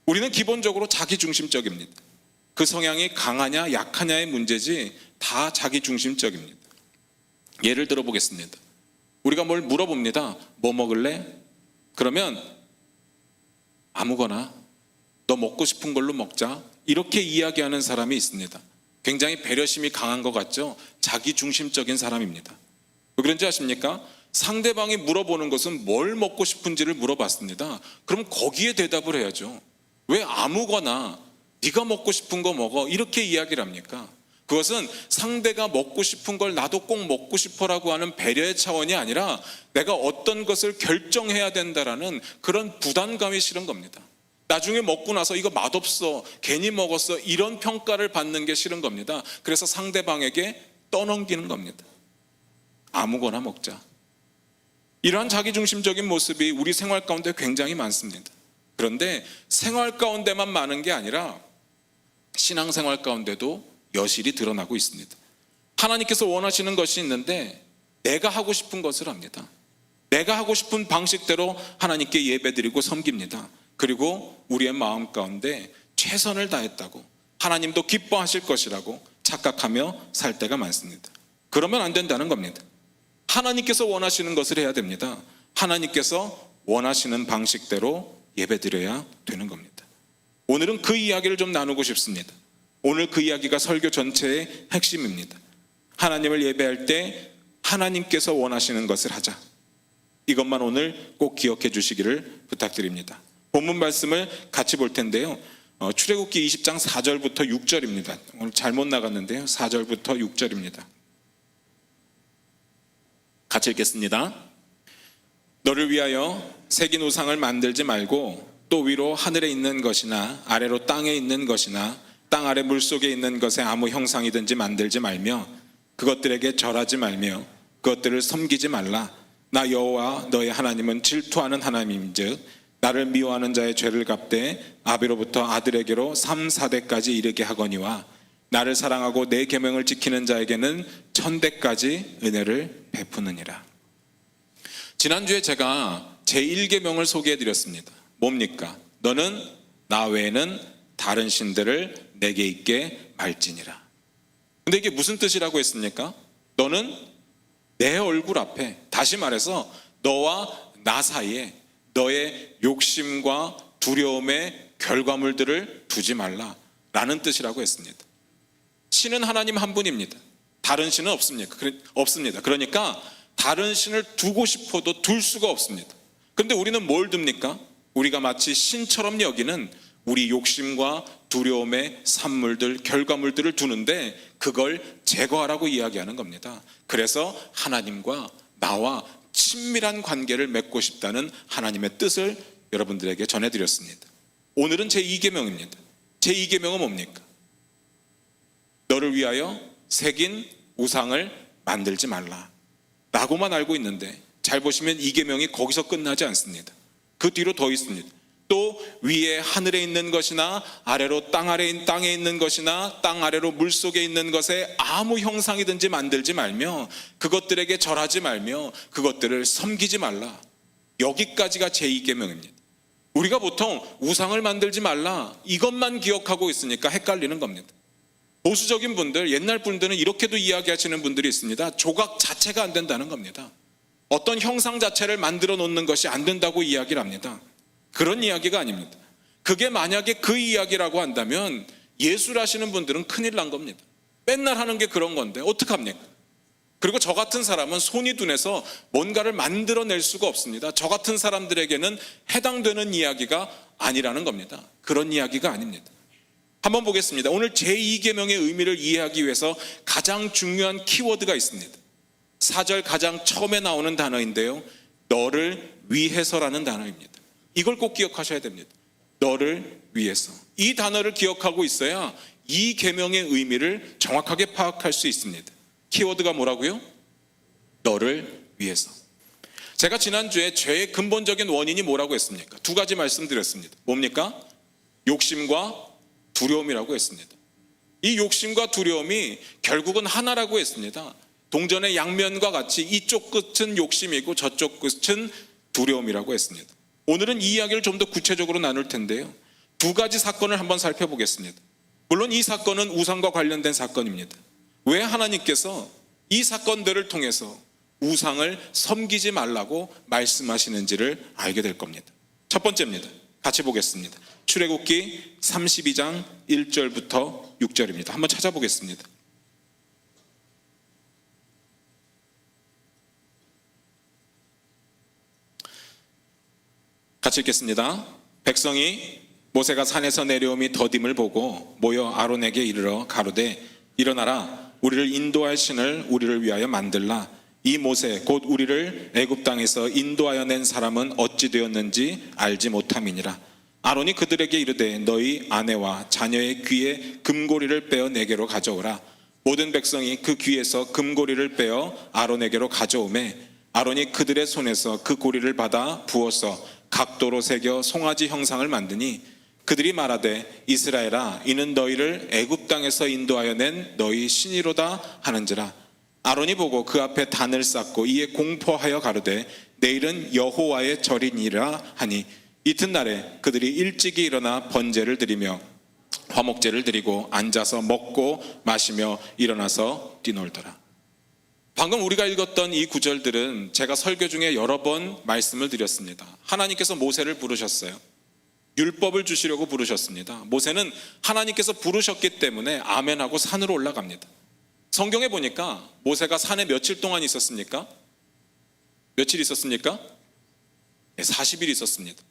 우리는 기본적으로 자기중심적입니다. 그 성향이 강하냐 약하냐의 문제지 다 자기중심적입니다. 예를 들어 보겠습니다. 우리가 뭘 물어봅니다. 뭐 먹을래? 그러면 아무거나, 너 먹고 싶은 걸로 먹자, 이렇게 이야기하는 사람이 있습니다. 굉장히 배려심이 강한 것 같죠? 자기중심적인 사람입니다. 왜 그런지 아십니까? 상대방이 물어보는 것은 뭘 먹고 싶은지를 물어봤습니다. 그럼 거기에 대답을 해야죠. 왜 아무거나 네가 먹고 싶은 거 먹어 이렇게 이야기를 합니까? 그것은 상대가 먹고 싶은 걸 나도 꼭 먹고 싶어라고 하는 배려의 차원이 아니라 내가 어떤 것을 결정해야 된다라는 그런 부담감이 싫은 겁니다. 나중에 먹고 나서 이거 맛없어, 괜히 먹었어, 이런 평가를 받는 게 싫은 겁니다. 그래서 상대방에게 떠넘기는 겁니다. 아무거나 먹자. 이러한 자기중심적인 모습이 우리 생활 가운데 굉장히 많습니다. 그런데 생활 가운데만 많은 게 아니라 신앙생활 가운데도 여실히 드러나고 있습니다. 하나님께서 원하시는 것이 있는데 내가 하고 싶은 것을 합니다. 내가 하고 싶은 방식대로 하나님께 예배드리고 섬깁니다. 그리고 우리의 마음 가운데 최선을 다했다고, 하나님도 기뻐하실 것이라고 착각하며 살 때가 많습니다. 그러면 안 된다는 겁니다. 하나님께서 원하시는 것을 해야 됩니다. 하나님께서 원하시는 방식대로 예배드려야 되는 겁니다. 오늘은 그 이야기를 좀 나누고 싶습니다. 오늘 그 이야기가 설교 전체의 핵심입니다. 하나님을 예배할 때 하나님께서 원하시는 것을 하자. 이것만 오늘 꼭 기억해 주시기를 부탁드립니다. 본문 말씀을 같이 볼 텐데요. 출애굽기 20장 4절부터 6절입니다. 오늘 잘못 나갔는데요. 4절부터 6절입니다. 같이 읽겠습니다. 너를 위하여 새긴 우상을 만들지 말고 또 위로 하늘에 있는 것이나 아래로 땅에 있는 것이나 땅 아래 물속에 있는 것에 아무 형상이든지 만들지 말며 그것들에게 절하지 말며 그것들을 섬기지 말라. 나 여호와 너의 하나님은 질투하는 하나님인즉 나를 미워하는 자의 죄를 갚되 아비로부터 아들에게로 3, 4대까지 이르게 하거니와 나를 사랑하고 내 계명을 지키는 자에게는 1000대까지 은혜를 베푸느니라. 지난주에 제가 제1계명을 소개해드렸습니다. 뭡니까? 너는 나 외에는 다른 신들을 내게 있게 말지니라. 근데 이게 무슨 뜻이라고 했습니까? 너는 내 얼굴 앞에, 다시 말해서 너와 나 사이에 너의 욕심과 두려움의 결과물들을 두지 말라 라는 뜻이라고 했습니다. 신은 하나님 한 분입니다. 다른 신은 없습니다. 그러니까 다른 신을 두고 싶어도 둘 수가 없습니다. 그런데 우리는 뭘 둡니까? 우리가 마치 신처럼 여기는 우리 욕심과 두려움의 산물들, 결과물들을 두는데 그걸 제거하라고 이야기하는 겁니다. 그래서 하나님과 나와 친밀한 관계를 맺고 싶다는 하나님의 뜻을 여러분들에게 전해드렸습니다. 오늘은 제2계명입니다. 제2계명은 뭡니까? 너를 위하여 새긴 우상을 만들지 말라 라고만 알고 있는데 잘 보시면 2계명이 거기서 끝나지 않습니다. 그 뒤로 더 있습니다. 또 위에 하늘에 있는 것이나 아래로 땅에 있는 것이나 땅 아래로 물속에 있는 것에 아무 형상이든지 만들지 말며 그것들에게 절하지 말며 그것들을 섬기지 말라. 여기까지가 제2계명입니다. 우리가 보통 우상을 만들지 말라 이것만 기억하고 있으니까 헷갈리는 겁니다. 보수적인 분들, 옛날 분들은 이렇게도 이야기하시는 분들이 있습니다. 조각 자체가 안 된다는 겁니다. 어떤 형상 자체를 만들어 놓는 것이 안 된다고 이야기를 합니다. 그런 이야기가 아닙니다. 그게 만약에 그 이야기라고 한다면 예술하시는 분들은 큰일 난 겁니다. 맨날 하는 게 그런 건데 어떡합니까? 그리고 저 같은 사람은 손이 둔해서 뭔가를 만들어낼 수가 없습니다. 저 같은 사람들에게는 해당되는 이야기가 아니라는 겁니다. 그런 이야기가 아닙니다. 한번 보겠습니다. 오늘 제2계명의 의미를 이해하기 위해서 가장 중요한 키워드가 있습니다. 4절 가장 처음에 나오는 단어인데요. 너를 위해서라는 단어입니다. 이걸 꼭 기억하셔야 됩니다. 너를 위해서. 이 단어를 기억하고 있어야 이 계명의 의미를 정확하게 파악할 수 있습니다. 키워드가 뭐라고요? 너를 위해서. 제가 지난주에 죄의 근본적인 원인이 뭐라고 했습니까? 두 가지 말씀드렸습니다. 뭡니까? 욕심과 두려움이라고 했습니다. 이 욕심과 두려움이 결국은 하나라고 했습니다. 동전의 양면과 같이 이쪽 끝은 욕심이고 저쪽 끝은 두려움이라고 했습니다. 오늘은 이 이야기를 좀 더 구체적으로 나눌 텐데요. 두 가지 사건을 한번 살펴보겠습니다. 물론 이 사건은 우상과 관련된 사건입니다. 왜 하나님께서 이 사건들을 통해서 우상을 섬기지 말라고 말씀하시는지를 알게 될 겁니다. 첫 번째입니다. 같이 보겠습니다. 출애굽기 32장 1절부터 6절입니다. 한번 찾아보겠습니다. 같이 읽겠습니다. 백성이 모세가 산에서 내려옴이 더딤을 보고 모여 아론에게 이르러 가로되 일어나라 우리를 인도할 신을 우리를 위하여 만들라. 이 모세 곧 우리를 애굽 땅에서 인도하여 낸 사람은 어찌 되었는지 알지 못함이니라. 아론이 그들에게 이르되 너희 아내와 자녀의 귀에 금고리를 빼어 내게로 가져오라. 모든 백성이 그 귀에서 금고리를 빼어 아론에게로 가져오매 아론이 그들의 손에서 그 고리를 받아 부어서 각도로 새겨 송아지 형상을 만드니 그들이 말하되 이스라엘아 이는 너희를 애굽 땅에서 인도하여 낸 너희 신이로다 하는지라. 아론이 보고 그 앞에 단을 쌓고 이에 공포하여 가로되 내일은 여호와의 절이니라 하니 이튿날에 그들이 일찍이 일어나 번제를 드리며 화목제를 드리고 앉아서 먹고 마시며 일어나서 뛰놀더라. 방금 우리가 읽었던 이 구절들은 제가 설교 중에 여러 번 말씀을 드렸습니다. 하나님께서 모세를 부르셨어요. 율법을 주시려고 부르셨습니다. 모세는 하나님께서 부르셨기 때문에 아멘하고 산으로 올라갑니다. 성경에 보니까 모세가 산에 며칠 동안 있었습니까? 며칠 있었습니까? 40일 있었습니다.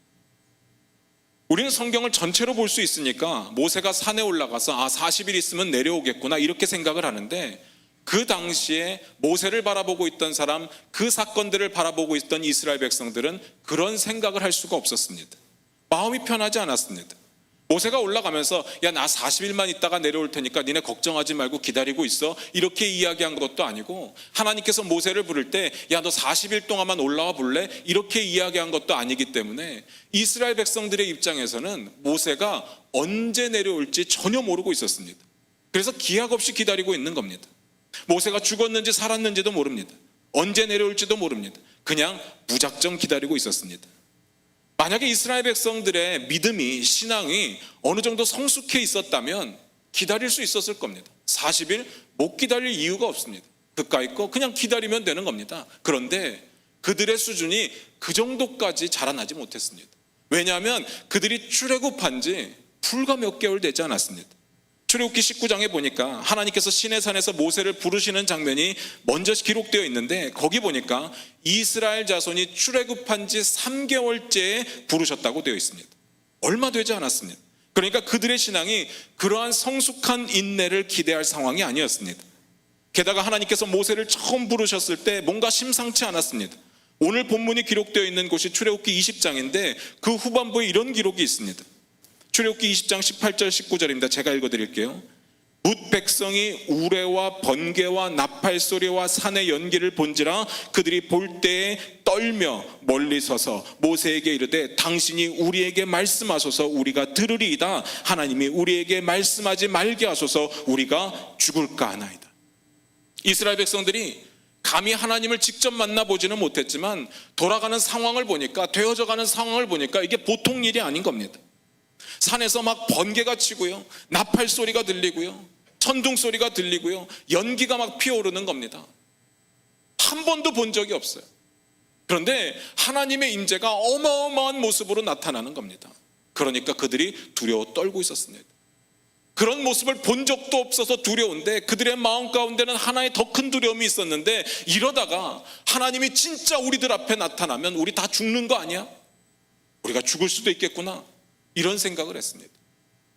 우리는 성경을 전체로 볼 수 있으니까 모세가 산에 올라가서 40일 있으면 내려오겠구나 이렇게 생각을 하는데 그 당시에 모세를 바라보고 있던 사람, 그 사건들을 바라보고 있던 이스라엘 백성들은 그런 생각을 할 수가 없었습니다. 마음이 편하지 않았습니다. 모세가 올라가면서 야 나 40일만 있다가 내려올 테니까 니네 걱정하지 말고 기다리고 있어 이렇게 이야기한 것도 아니고 하나님께서 모세를 부를 때 야 너 40일 동안만 올라와 볼래? 이렇게 이야기한 것도 아니기 때문에 이스라엘 백성들의 입장에서는 모세가 언제 내려올지 전혀 모르고 있었습니다. 그래서 기약 없이 기다리고 있는 겁니다. 모세가 죽었는지 살았는지도 모릅니다. 언제 내려올지도 모릅니다. 그냥 무작정 기다리고 있었습니다. 만약에 이스라엘 백성들의 믿음이 신앙이 어느 정도 성숙해 있었다면 기다릴 수 있었을 겁니다. 40일 못 기다릴 이유가 없습니다. 그까이 거 그냥 기다리면 되는 겁니다. 그런데 그들의 수준이 그 정도까지 자라나지 못했습니다. 왜냐하면 그들이 출애굽한 지 불과 몇 개월 되지 않았습니다. 출애굽기 19장에 보니까 하나님께서 시내산에서 모세를 부르시는 장면이 먼저 기록되어 있는데 거기 보니까 이스라엘 자손이 출애굽한 지 3개월째에 부르셨다고 되어 있습니다. 얼마 되지 않았습니다. 그러니까 그들의 신앙이 그러한 성숙한 인내를 기대할 상황이 아니었습니다. 게다가 하나님께서 모세를 처음 부르셨을 때 뭔가 심상치 않았습니다. 오늘 본문이 기록되어 있는 곳이 출애굽기 20장인데 그 후반부에 이런 기록이 있습니다. 출애굽기 20장 18절 19절입니다. 제가 읽어드릴게요. 뭇 백성이 우레와 번개와 나팔 소리와 산의 연기를 본지라 그들이 볼 때에 떨며 멀리 서서 모세에게 이르되 당신이 우리에게 말씀하소서 우리가 들으리이다. 하나님이 우리에게 말씀하지 말게 하소서 우리가 죽을까 하나이다. 이스라엘 백성들이 감히 하나님을 직접 만나보지는 못했지만 돌아가는 상황을 보니까 되어져가는 상황을 보니까 이게 보통 일이 아닌 겁니다. 산에서 막 번개가 치고요, 나팔 소리가 들리고요, 천둥 소리가 들리고요, 연기가 막 피어오르는 겁니다. 한 번도 본 적이 없어요. 그런데 하나님의 임재가 어마어마한 모습으로 나타나는 겁니다. 그러니까 그들이 두려워 떨고 있었습니다. 그런 모습을 본 적도 없어서 두려운데 그들의 마음 가운데는 하나의 더 큰 두려움이 있었는데 이러다가 하나님이 진짜 우리들 앞에 나타나면 우리 다 죽는 거 아니야? 우리가 죽을 수도 있겠구나 이런 생각을 했습니다.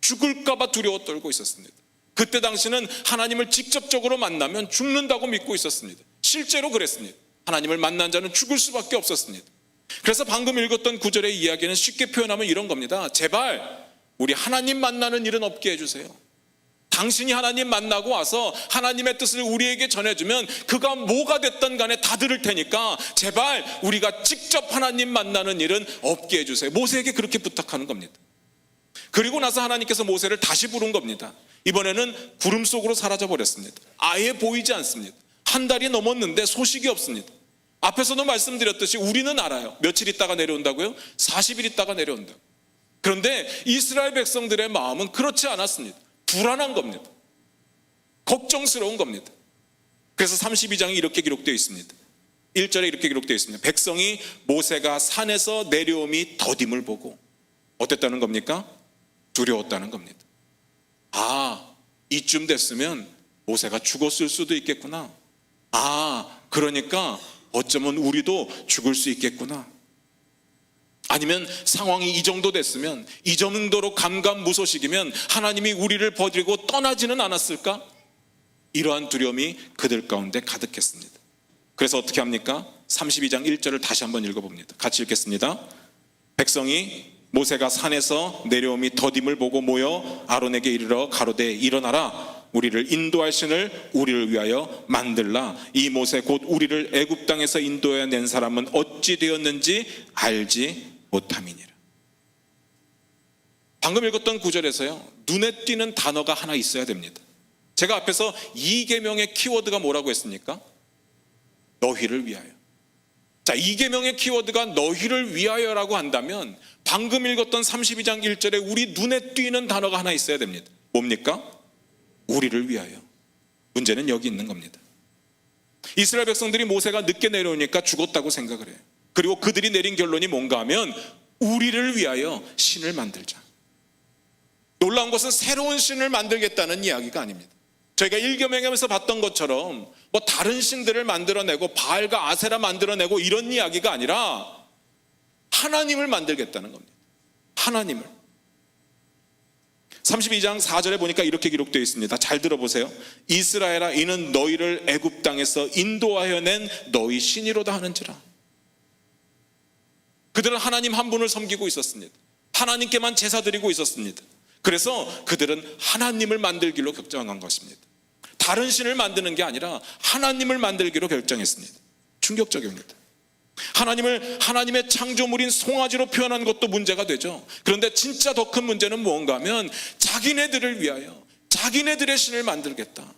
죽을까 봐 두려워 떨고 있었습니다. 그때 당시는 하나님을 직접적으로 만나면 죽는다고 믿고 있었습니다. 실제로 그랬습니다. 하나님을 만난 자는 죽을 수밖에 없었습니다. 그래서 방금 읽었던 구절의 이야기는 쉽게 표현하면 이런 겁니다. 제발 우리 하나님 만나는 일은 없게 해주세요. 당신이 하나님 만나고 와서 하나님의 뜻을 우리에게 전해주면 그가 뭐가 됐든 간에 다 들을 테니까 제발 우리가 직접 하나님 만나는 일은 없게 해주세요. 모세에게 그렇게 부탁하는 겁니다. 그리고 나서 하나님께서 모세를 다시 부른 겁니다. 이번에는 구름 속으로 사라져 버렸습니다. 아예 보이지 않습니다. 한 달이 넘었는데 소식이 없습니다. 앞에서도 말씀드렸듯이 우리는 알아요. 며칠 있다가 내려온다고요? 40일 있다가 내려온다고. 그런데 이스라엘 백성들의 마음은 그렇지 않았습니다. 불안한 겁니다. 걱정스러운 겁니다. 그래서 32장이 이렇게 기록되어 있습니다. 1절에 이렇게 기록되어 있습니다. 백성이 모세가 산에서 내려옴이 더딤을 보고 어땠다는 겁니까? 두려웠다는 겁니다. 아, 이쯤 됐으면 모세가 죽었을 수도 있겠구나. 아, 그러니까 어쩌면 우리도 죽을 수 있겠구나. 아니면 상황이 이 정도 됐으면, 이 정도로 감감무소식이면 하나님이 우리를 버리고 떠나지는 않았을까? 이러한 두려움이 그들 가운데 가득했습니다. 그래서 어떻게 합니까? 32장 1절을 다시 한번 읽어봅니다. 같이 읽겠습니다. 백성이 모세가 산에서 내려옴이 더딤을 보고 모여 아론에게 이르러 가로되 일어나라, 우리를 인도할 신을 우리를 위하여 만들라. 이 모세 곧 우리를 애굽 땅에서 인도해 낸 사람은 어찌 되었는지 알지 못함이니라. 방금 읽었던 구절에서요, 눈에 띄는 단어가 하나 있어야 됩니다. 제가 앞에서 이 계명의 키워드가 뭐라고 했습니까? 너희를 위하여. 자, 이 계명의 키워드가 너희를 위하여라고 한다면 방금 읽었던 32장 1절에 우리 눈에 띄는 단어가 하나 있어야 됩니다. 뭡니까? 우리를 위하여. 문제는 여기 있는 겁니다. 이스라엘 백성들이 모세가 늦게 내려오니까 죽었다고 생각을 해요. 그리고 그들이 내린 결론이 뭔가 하면 우리를 위하여 신을 만들자. 놀라운 것은 새로운 신을 만들겠다는 이야기가 아닙니다. 저희가 1계명에서 봤던 것처럼 뭐 다른 신들을 만들어내고 바알과 아세라 만들어내고 이런 이야기가 아니라 하나님을 만들겠다는 겁니다. 하나님을. 32장 4절에 보니까 이렇게 기록되어 있습니다. 잘 들어보세요. 이스라엘아, 이는 너희를 애굽 땅에서 인도하여 낸 너희 신이로다 하는지라. 그들은 하나님 한 분을 섬기고 있었습니다. 하나님께만 제사 드리고 있었습니다. 그래서 그들은 하나님을 만들기로 결정한 것입니다. 다른 신을 만드는 게 아니라 하나님을 만들기로 결정했습니다. 충격적입니다. 하나님의 창조물인 송아지로 표현한 것도 문제가 되죠. 그런데 진짜 더 큰 문제는 무언가 하면 자기네들을 위하여 자기네들의 신을 만들겠다.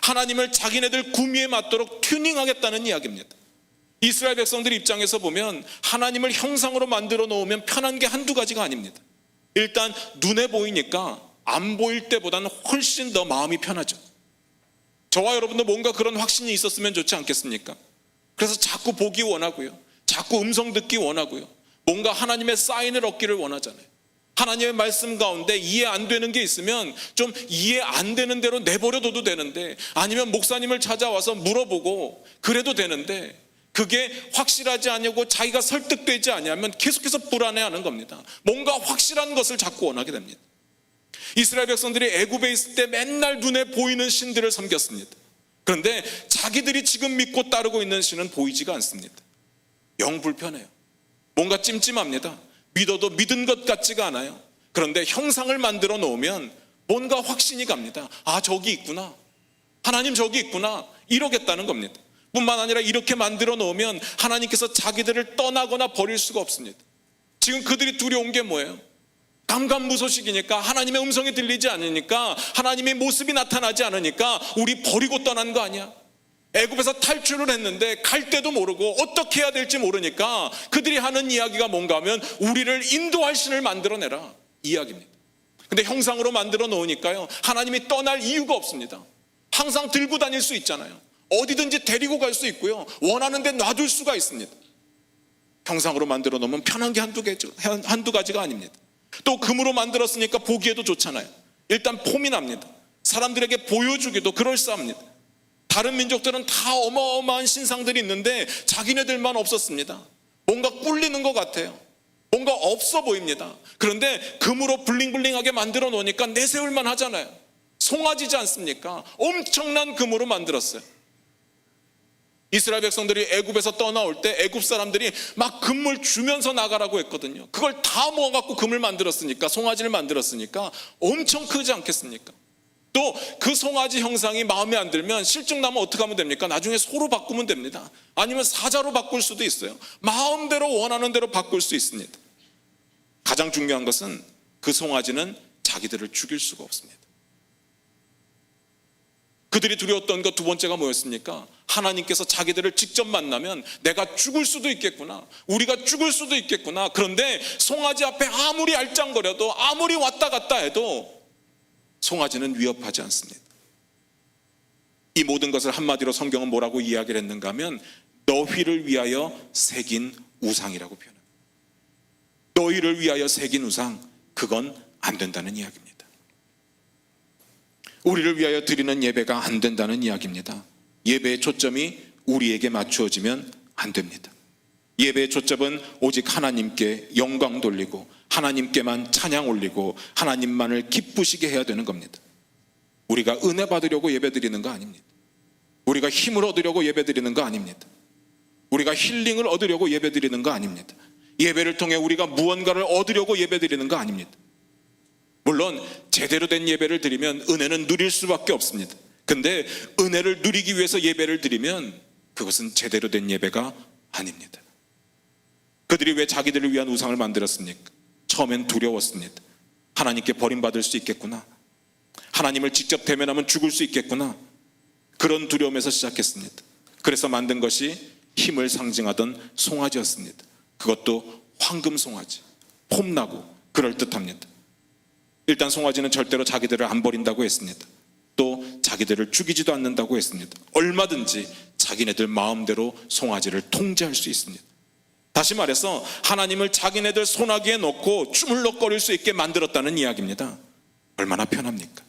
하나님을 자기네들 구미에 맞도록 튜닝하겠다는 이야기입니다. 이스라엘 백성들 입장에서 보면 하나님을 형상으로 만들어 놓으면 편한 게 한두 가지가 아닙니다. 일단 눈에 보이니까 안 보일 때보다는 훨씬 더 마음이 편하죠. 저와 여러분도 뭔가 그런 확신이 있었으면 좋지 않겠습니까? 그래서 자꾸 보기 원하고요, 자꾸 음성 듣기 원하고요, 뭔가 하나님의 사인을 얻기를 원하잖아요. 하나님의 말씀 가운데 이해 안 되는 게 있으면 좀 이해 안 되는 대로 내버려둬도 되는데, 아니면 목사님을 찾아와서 물어보고 그래도 되는데, 그게 확실하지 않고 자기가 설득되지 않으면 계속해서 불안해하는 겁니다. 뭔가 확실한 것을 자꾸 원하게 됩니다. 이스라엘 백성들이 애굽에 있을 때 맨날 눈에 보이는 신들을 섬겼습니다. 그런데 자기들이 지금 믿고 따르고 있는 신은 보이지가 않습니다. 영 불편해요. 뭔가 찜찜합니다. 믿어도 믿은 것 같지가 않아요. 그런데 형상을 만들어 놓으면 뭔가 확신이 갑니다. 아, 저기 있구나, 하나님 저기 있구나, 이러겠다는 겁니다. 뿐만 아니라 이렇게 만들어 놓으면 하나님께서 자기들을 떠나거나 버릴 수가 없습니다. 지금 그들이 두려운 게 뭐예요? 감감무소식이니까, 하나님의 음성이 들리지 않으니까, 하나님의 모습이 나타나지 않으니까 우리 버리고 떠난 거 아니야? 애굽에서 탈출을 했는데 갈 때도 모르고 어떻게 해야 될지 모르니까 그들이 하는 이야기가 뭔가 하면 우리를 인도할 신을 만들어내라, 이야기입니다. 근데 형상으로 만들어 놓으니까요, 하나님이 떠날 이유가 없습니다. 항상 들고 다닐 수 있잖아요. 어디든지 데리고 갈 수 있고요, 원하는 데 놔둘 수가 있습니다. 형상으로 만들어 놓으면 편한 게 한두 가지가 아닙니다. 또 금으로 만들었으니까 보기에도 좋잖아요. 일단 폼이 납니다. 사람들에게 보여주기도 그럴싸합니다. 다른 민족들은 다 어마어마한 신상들이 있는데 자기네들만 없었습니다. 뭔가 꿀리는 것 같아요. 뭔가 없어 보입니다. 그런데 금으로 블링블링하게 만들어 놓으니까 내세울만 하잖아요. 송아지지 않습니까? 엄청난 금으로 만들었어요. 이스라엘 백성들이 애굽에서 떠나올 때 애굽 사람들이 막 금을 주면서 나가라고 했거든요. 그걸 다 모아갖고 금을 만들었으니까, 송아지를 만들었으니까 엄청 크지 않겠습니까? 또 그 송아지 형상이 마음에 안 들면 실증 나면 어떻게 하면 됩니까? 나중에 소로 바꾸면 됩니다. 아니면 사자로 바꿀 수도 있어요. 마음대로 원하는 대로 바꿀 수 있습니다. 가장 중요한 것은 그 송아지는 자기들을 죽일 수가 없습니다. 그들이 두려웠던 것 두 번째가 뭐였습니까? 하나님께서 자기들을 직접 만나면 내가 죽을 수도 있겠구나, 우리가 죽을 수도 있겠구나. 그런데 송아지 앞에 아무리 알짱거려도, 아무리 왔다 갔다 해도 송아지는 위협하지 않습니다. 이 모든 것을 한마디로 성경은 뭐라고 이야기를 했는가 하면 너희를 위하여 새긴 우상이라고 표현합니다. 너희를 위하여 새긴 우상, 그건 안 된다는 이야기입니다. 우리를 위하여 드리는 예배가 안 된다는 이야기입니다. 예배의 초점이 우리에게 맞추어지면 안 됩니다. 예배의 초점은 오직 하나님께 영광 돌리고 하나님께만 찬양 올리고 하나님만을 기쁘시게 해야 되는 겁니다. 우리가 은혜 받으려고 예배 드리는 거 아닙니다. 우리가 힘을 얻으려고 예배 드리는 거 아닙니다. 우리가 힐링을 얻으려고 예배 드리는 거 아닙니다. 예배를 통해 우리가 무언가를 얻으려고 예배 드리는 거 아닙니다. 물론 제대로 된 예배를 드리면 은혜는 누릴 수밖에 없습니다. 근데 은혜를 누리기 위해서 예배를 드리면 그것은 제대로 된 예배가 아닙니다. 그들이 왜 자기들을 위한 우상을 만들었습니까? 처음엔 두려웠습니다. 하나님께 버림받을 수 있겠구나, 하나님을 직접 대면하면 죽을 수 있겠구나, 그런 두려움에서 시작했습니다. 그래서 만든 것이 힘을 상징하던 송아지였습니다. 그것도 황금 송아지, 폼나고 그럴듯합니다. 일단 송아지는 절대로 자기들을 안 버린다고 했습니다. 또 자기들을 죽이지도 않는다고 했습니다. 얼마든지 자기네들 마음대로 송아지를 통제할 수 있습니다. 다시 말해서 하나님을 자기네들 손아귀에 넣고 주물럭거릴 수 있게 만들었다는 이야기입니다. 얼마나 편합니까?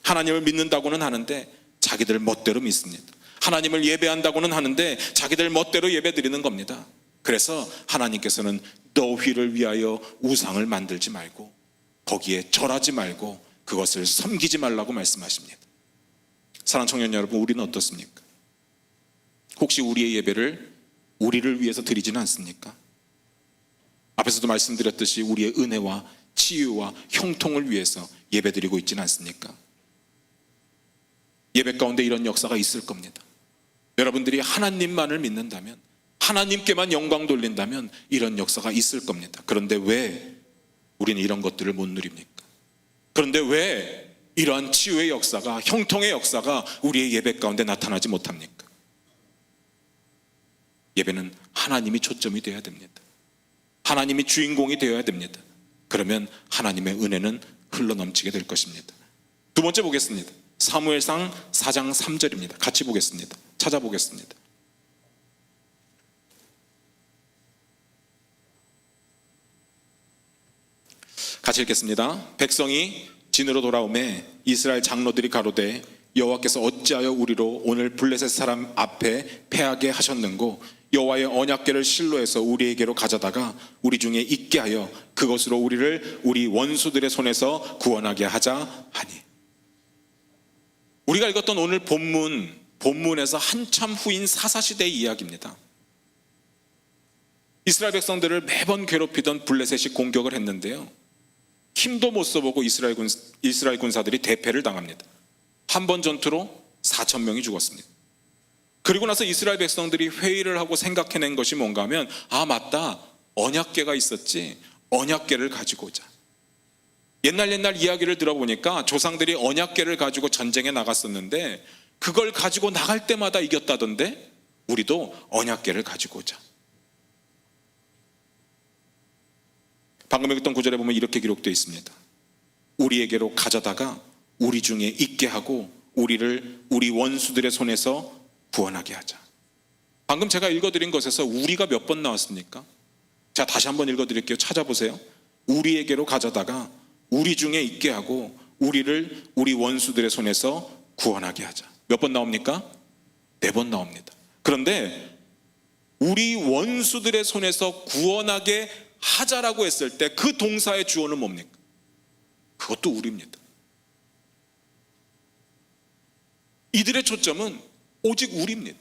하나님을 믿는다고는 하는데 자기들 멋대로 믿습니다. 하나님을 예배한다고는 하는데 자기들 멋대로 예배 드리는 겁니다. 그래서 하나님께서는 너희를 위하여 우상을 만들지 말고 거기에 절하지 말고 그것을 섬기지 말라고 말씀하십니다. 사랑하는 청년 여러분, 우리는 어떻습니까? 혹시 우리의 예배를 우리를 위해서 드리지는 않습니까? 앞에서도 말씀드렸듯이 우리의 은혜와 치유와 형통을 위해서 예배 드리고 있지는 않습니까? 예배 가운데 이런 역사가 있을 겁니다. 여러분들이 하나님만을 믿는다면, 하나님께만 영광 돌린다면 이런 역사가 있을 겁니다. 그런데 왜 우리는 이런 것들을 못 누립니까? 그런데 왜 이러한 치유의 역사가, 형통의 역사가 우리의 예배 가운데 나타나지 못합니까? 예배는 하나님이 초점이 되어야 됩니다. 하나님이 주인공이 되어야 됩니다. 그러면 하나님의 은혜는 흘러넘치게 될 것입니다. 두 번째 보겠습니다. 사무엘상 4장 3절입니다. 같이 보겠습니다. 찾아보겠습니다. 같이 읽겠습니다. 백성이 진으로 돌아오매 이스라엘 장로들이 가로되 여호와께서 어찌하여 우리로 오늘 블레셋 사람 앞에 패하게 하셨는고 여호와의 언약궤를 실로에서 우리에게로 가져다가 우리 중에 있게 하여 그것으로 우리를 우리 원수들의 손에서 구원하게 하자 하니. 우리가 읽었던 오늘 본문에서 한참 후인 사사시대의 이야기입니다. 이스라엘 백성들을 매번 괴롭히던 블레셋이 공격을 했는데요, 힘도 못 써보고 이스라엘 군사들이 대패를 당합니다. 한 번 전투로 4,000명이 죽었습니다. 그리고 나서 이스라엘 백성들이 회의를 하고 생각해낸 것이 뭔가 하면, 아 맞다, 언약궤가 있었지, 언약궤를 가지고 오자. 옛날 이야기를 들어보니까 조상들이 언약궤를 가지고 전쟁에 나갔었는데 그걸 가지고 나갈 때마다 이겼다던데 우리도 언약궤를 가지고 오자. 방금 읽었던 구절에 보면 이렇게 기록되어 있습니다. 우리에게로 가져다가 우리 중에 있게 하고 우리를 우리 원수들의 손에서 구원하게 하자. 방금 제가 읽어드린 것에서 우리가 몇 번 나왔습니까? 자, 다시 한번 읽어드릴게요. 찾아보세요. 우리에게로 가져다가 우리 중에 있게 하고 우리를 우리 원수들의 손에서 구원하게 하자. 몇 번 나옵니까? 4번 나옵니다. 그런데 우리 원수들의 손에서 구원하게 하자라고 했을 때 그 동사의 주어는 뭡니까? 그것도 우리입니다. 이들의 초점은 오직 우리입니다.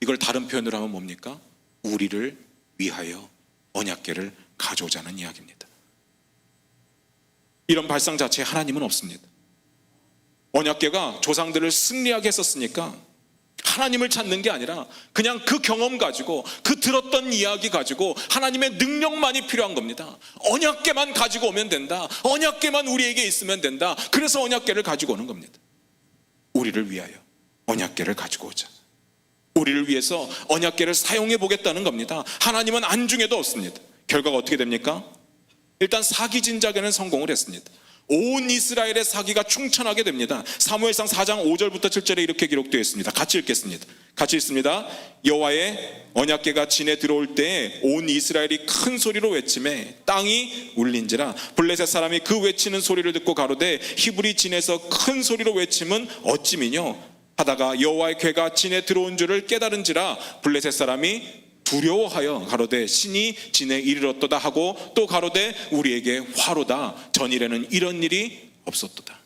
이걸 다른 표현으로 하면 뭡니까? 우리를 위하여 언약궤를 가져오자는 이야기입니다. 이런 발상 자체에 하나님은 없습니다. 언약궤가 조상들을 승리하게 했었으니까 하나님을 찾는 게 아니라 그냥 그 경험 가지고 그 들었던 이야기 가지고 하나님의 능력만이 필요한 겁니다. 언약궤만 가지고 오면 된다. 언약궤만 우리에게 있으면 된다. 그래서 언약궤를 가지고 오는 겁니다. 우리를 위하여 언약궤를 가지고 오자. 우리를 위해서 언약궤를 사용해 보겠다는 겁니다. 하나님은 안중에도 없습니다. 결과가 어떻게 됩니까? 일단 사기 진작에는 성공을 했습니다. 온 이스라엘의 사기가 충천하게 됩니다. 사무엘상 4장 5절부터 7절에 이렇게 기록되어 있습니다. 같이 읽겠습니다. 같이 읽습니다. 여호와의 언약궤가 진에 들어올 때 온 이스라엘이 큰 소리로 외치매 땅이 울린지라. 블레셋 사람이 그 외치는 소리를 듣고 가로되 히브리 진에서 큰 소리로 외침은 어찌미뇨 하다가 여호와의 궤가 진에 들어온 줄을 깨달은지라. 블레셋 사람이 두려워하여 가로되 신이 진에 이르렀도다 하고 또 가로되 우리에게 화로다. 전일에는 이런 일이 없었도다.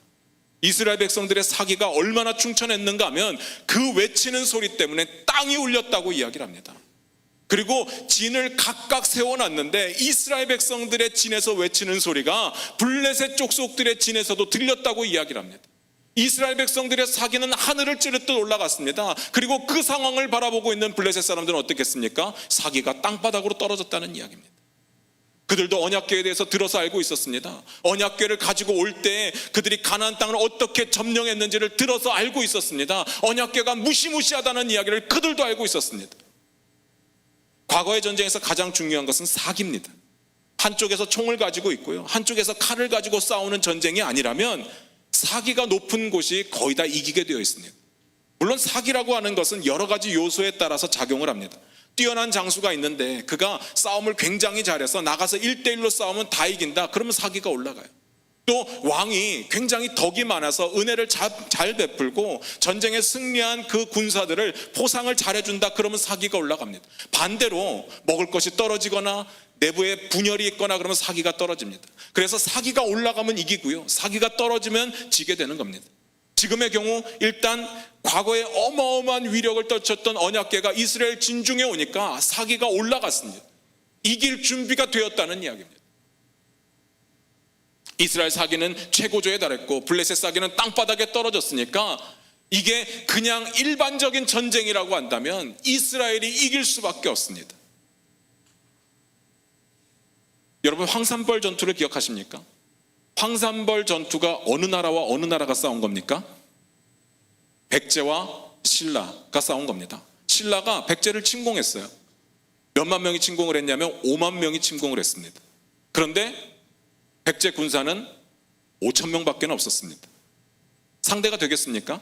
이스라엘 백성들의 사기가 얼마나 충천했는가 하면 그 외치는 소리 때문에 땅이 울렸다고 이야기를 합니다. 그리고 진을 각각 세워놨는데 이스라엘 백성들의 진에서 외치는 소리가 블레셋 족속들의 진에서도 들렸다고 이야기를 합니다. 이스라엘 백성들의 사기는 하늘을 찌르듯 올라갔습니다. 그리고 그 상황을 바라보고 있는 블레셋 사람들은 어떻겠습니까? 사기가 땅바닥으로 떨어졌다는 이야기입니다. 그들도 언약궤에 대해서 들어서 알고 있었습니다. 언약궤를 가지고 올 때 그들이 가나안 땅을 어떻게 점령했는지를 들어서 알고 있었습니다. 언약궤가 무시무시하다는 이야기를 그들도 알고 있었습니다. 과거의 전쟁에서 가장 중요한 것은 사기입니다. 한쪽에서 총을 가지고 있고요, 한쪽에서 칼을 가지고 싸우는 전쟁이 아니라면 사기가 높은 곳이 거의 다 이기게 되어 있습니다. 물론 사기라고 하는 것은 여러 가지 요소에 따라서 작용을 합니다. 뛰어난 장수가 있는데 그가 싸움을 굉장히 잘해서 나가서 1대1로 싸우면 다 이긴다. 그러면 사기가 올라가요. 또 왕이 굉장히 덕이 많아서 은혜를 잘 베풀고 전쟁에 승리한 그 군사들을 포상을 잘해준다. 그러면 사기가 올라갑니다. 반대로 먹을 것이 떨어지거나 내부에 분열이 있거나 그러면 사기가 떨어집니다. 그래서 사기가 올라가면 이기고요, 사기가 떨어지면 지게 되는 겁니다. 지금의 경우 일단 과거에 어마어마한 위력을 떨쳤던 언약궤가 이스라엘 진중에 오니까 사기가 올라갔습니다. 이길 준비가 되었다는 이야기입니다. 이스라엘 사기는 최고조에 달했고 블레셋 사기는 땅바닥에 떨어졌으니까 이게 그냥 일반적인 전쟁이라고 한다면 이스라엘이 이길 수밖에 없습니다. 여러분, 황산벌 전투를 기억하십니까? 황산벌 전투가 어느 나라와 어느 나라가 싸운 겁니까? 백제와 신라가 싸운 겁니다. 신라가 백제를 침공했어요. 몇만 명이 침공을 했냐면 5만 명이 침공을 했습니다. 그런데 백제 군사는 5천 명밖에 없었습니다. 상대가 되겠습니까?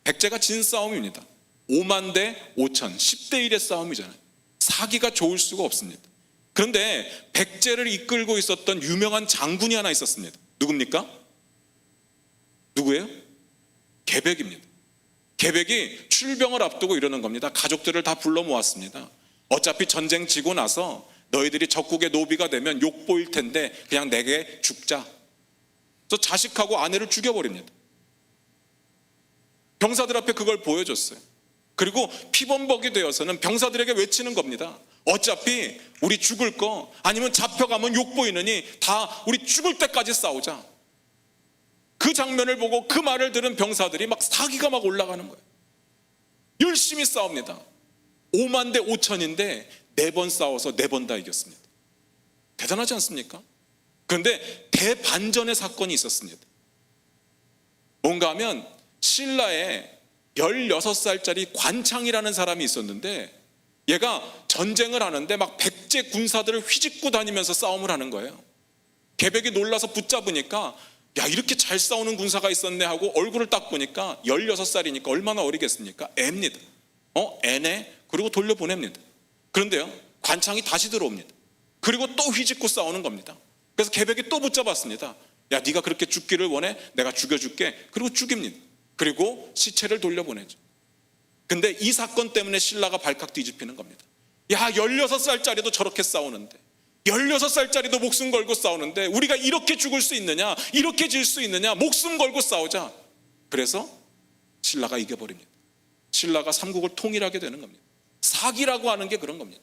백제가 진 싸움입니다. 5만 대 5천, 10대 1의 싸움이잖아요. 사기가 좋을 수가 없습니다. 그런데 백제를 이끌고 있었던 유명한 장군이 하나 있었습니다. 누굽니까? 누구예요? 계백입니다. 계백이 출병을 앞두고 이러는 겁니다. 가족들을 다 불러 모았습니다. 어차피 전쟁 지고 나서 너희들이 적국의 노비가 되면 욕 보일 텐데 그냥 내게 죽자. 그래서 자식하고 아내를 죽여버립니다. 병사들 앞에 그걸 보여줬어요. 그리고 피범벅이 되어서는 병사들에게 외치는 겁니다. 어차피 우리 죽을 거 아니면 잡혀가면 욕 보이느니 다 우리 죽을 때까지 싸우자. 그 장면을 보고 그 말을 들은 병사들이 막 사기가 막 올라가는 거예요. 열심히 싸웁니다. 5만 대 5천인데 4번 싸워서 4번 다 이겼습니다. 대단하지 않습니까? 그런데 대반전의 사건이 있었습니다. 뭔가 하면 신라에 16살짜리 관창이라는 사람이 있었는데 얘가 전쟁을 하는데 막 백제 군사들을 휘짓고 다니면서 싸움을 하는 거예요. 계백이 놀라서 붙잡으니까 야, 이렇게 잘 싸우는 군사가 있었네 하고 얼굴을 딱 보니까 16살이니까 얼마나 어리겠습니까? 애입니다. 애네? 그리고 돌려보냅니다. 그런데요, 관창이 다시 들어옵니다. 그리고 또 휘짓고 싸우는 겁니다. 그래서 계백이 또 붙잡았습니다. 야, 네가 그렇게 죽기를 원해? 내가 죽여줄게. 그리고 죽입니다. 그리고 시체를 돌려보내죠. 근데 이 사건 때문에 신라가 발칵 뒤집히는 겁니다. 야, 16살짜리도 저렇게 싸우는데, 16살짜리도 목숨 걸고 싸우는데 우리가 이렇게 죽을 수 있느냐, 이렇게 질 수 있느냐, 목숨 걸고 싸우자. 그래서 신라가 이겨버립니다. 신라가 삼국을 통일하게 되는 겁니다. 사기라고 하는 게 그런 겁니다.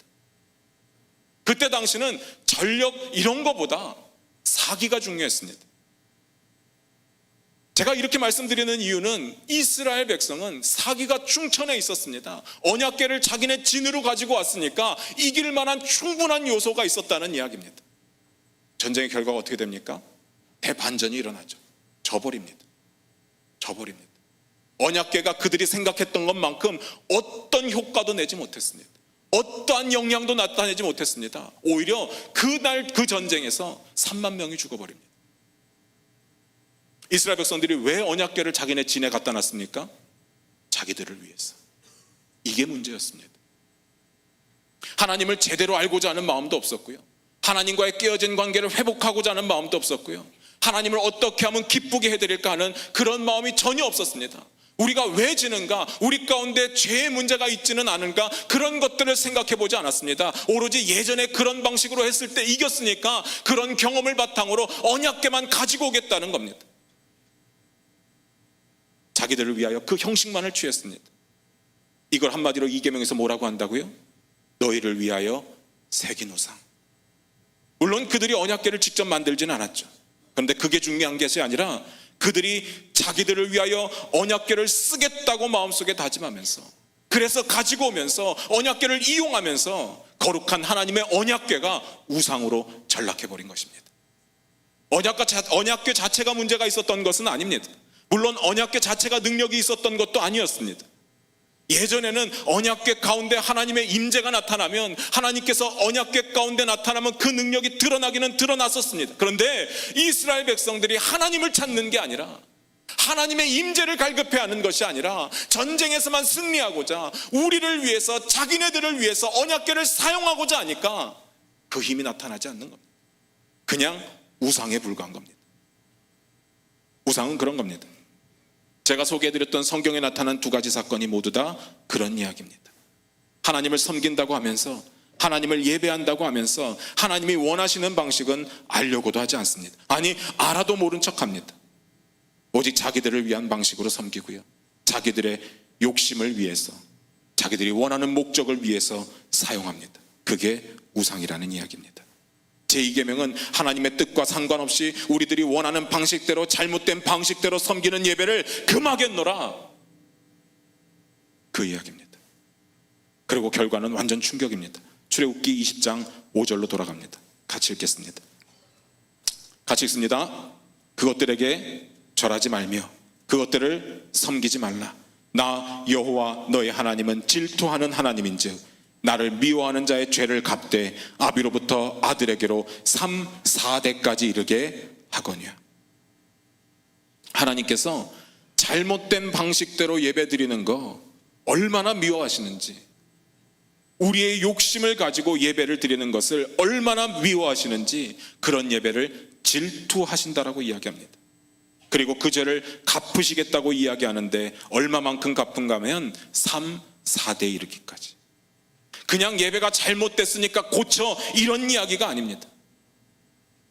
그때 당시는 전력 이런 거보다 사기가 중요했습니다. 제가 이렇게 말씀드리는 이유는 이스라엘 백성은 사기가 충천에 있었습니다. 언약궤를 자기네 진으로 가지고 왔으니까 이길 만한 충분한 요소가 있었다는 이야기입니다. 전쟁의 결과가 어떻게 됩니까? 대반전이 일어나죠. 져버립니다. 언약궤가 그들이 생각했던 것만큼 어떤 효과도 내지 못했습니다. 어떠한 영향도 나타내지 못했습니다. 오히려 그날 그 전쟁에서 3만 명이 죽어버립니다. 이스라엘 백성들이 왜 언약궤를 자기네 진에 갖다 놨습니까? 자기들을 위해서. 이게 문제였습니다. 하나님을 제대로 알고자 하는 마음도 없었고요, 하나님과의 깨어진 관계를 회복하고자 하는 마음도 없었고요, 하나님을 어떻게 하면 기쁘게 해드릴까 하는 그런 마음이 전혀 없었습니다. 우리가 왜 지는가, 우리 가운데 죄의 문제가 있지는 않은가, 그런 것들을 생각해 보지 않았습니다. 오로지 예전에 그런 방식으로 했을 때 이겼으니까 그런 경험을 바탕으로 언약궤만 가지고 오겠다는 겁니다. 자기들을 위하여 그 형식만을 취했습니다. 이걸 한마디로 이계명에서 뭐라고 한다고요? 너희를 위하여 새긴 우상. 물론 그들이 언약궤를 직접 만들지는 않았죠. 그런데 그게 중요한 것이 아니라 그들이 자기들을 위하여 언약궤를 쓰겠다고 마음속에 다짐하면서, 그래서 가지고 오면서 언약궤를 이용하면서 거룩한 하나님의 언약궤가 우상으로 전락해버린 것입니다. 언약궤 자체가 문제가 있었던 것은 아닙니다. 물론 언약궤 자체가 능력이 있었던 것도 아니었습니다. 예전에는 언약궤 가운데 하나님의 임재가 나타나면, 하나님께서 언약궤 가운데 나타나면 그 능력이 드러나기는 드러났었습니다. 그런데 이스라엘 백성들이 하나님을 찾는 게 아니라, 하나님의 임재를 갈급해하는 것이 아니라 전쟁에서만 승리하고자, 우리를 위해서, 자기네들을 위해서 언약궤를 사용하고자 하니까 그 힘이 나타나지 않는 겁니다. 그냥 우상에 불과한 겁니다. 우상은 그런 겁니다. 제가 소개해드렸던 성경에 나타난 두 가지 사건이 모두 다 그런 이야기입니다. 하나님을 섬긴다고 하면서, 하나님을 예배한다고 하면서 하나님이 원하시는 방식은 알려고도 하지 않습니다. 아니, 알아도 모른 척합니다. 오직 자기들을 위한 방식으로 섬기고요, 자기들의 욕심을 위해서, 자기들이 원하는 목적을 위해서 사용합니다. 그게 우상이라는 이야기입니다. 제2계명은 하나님의 뜻과 상관없이 우리들이 원하는 방식대로, 잘못된 방식대로 섬기는 예배를 금하겠노라, 그 이야기입니다. 그리고 결과는 완전 충격입니다. 출애굽기 20장 5절로 돌아갑니다. 같이 읽겠습니다. 같이 읽습니다. 그것들에게 절하지 말며 그것들을 섬기지 말라. 나 여호와 너의 하나님은 질투하는 하나님인즉 나를 미워하는 자의 죄를 갚되 아비로부터 아들에게로 3, 4대까지 이르게 하거니와. 하나님께서 잘못된 방식대로 예배드리는 거 얼마나 미워하시는지, 우리의 욕심을 가지고 예배를 드리는 것을 얼마나 미워하시는지 그런 예배를 질투하신다라고 이야기합니다. 그리고 그 죄를 갚으시겠다고 이야기하는데 얼마만큼 갚은가 하면 3, 4대 이르기까지. 그냥 예배가 잘못됐으니까 고쳐, 이런 이야기가 아닙니다.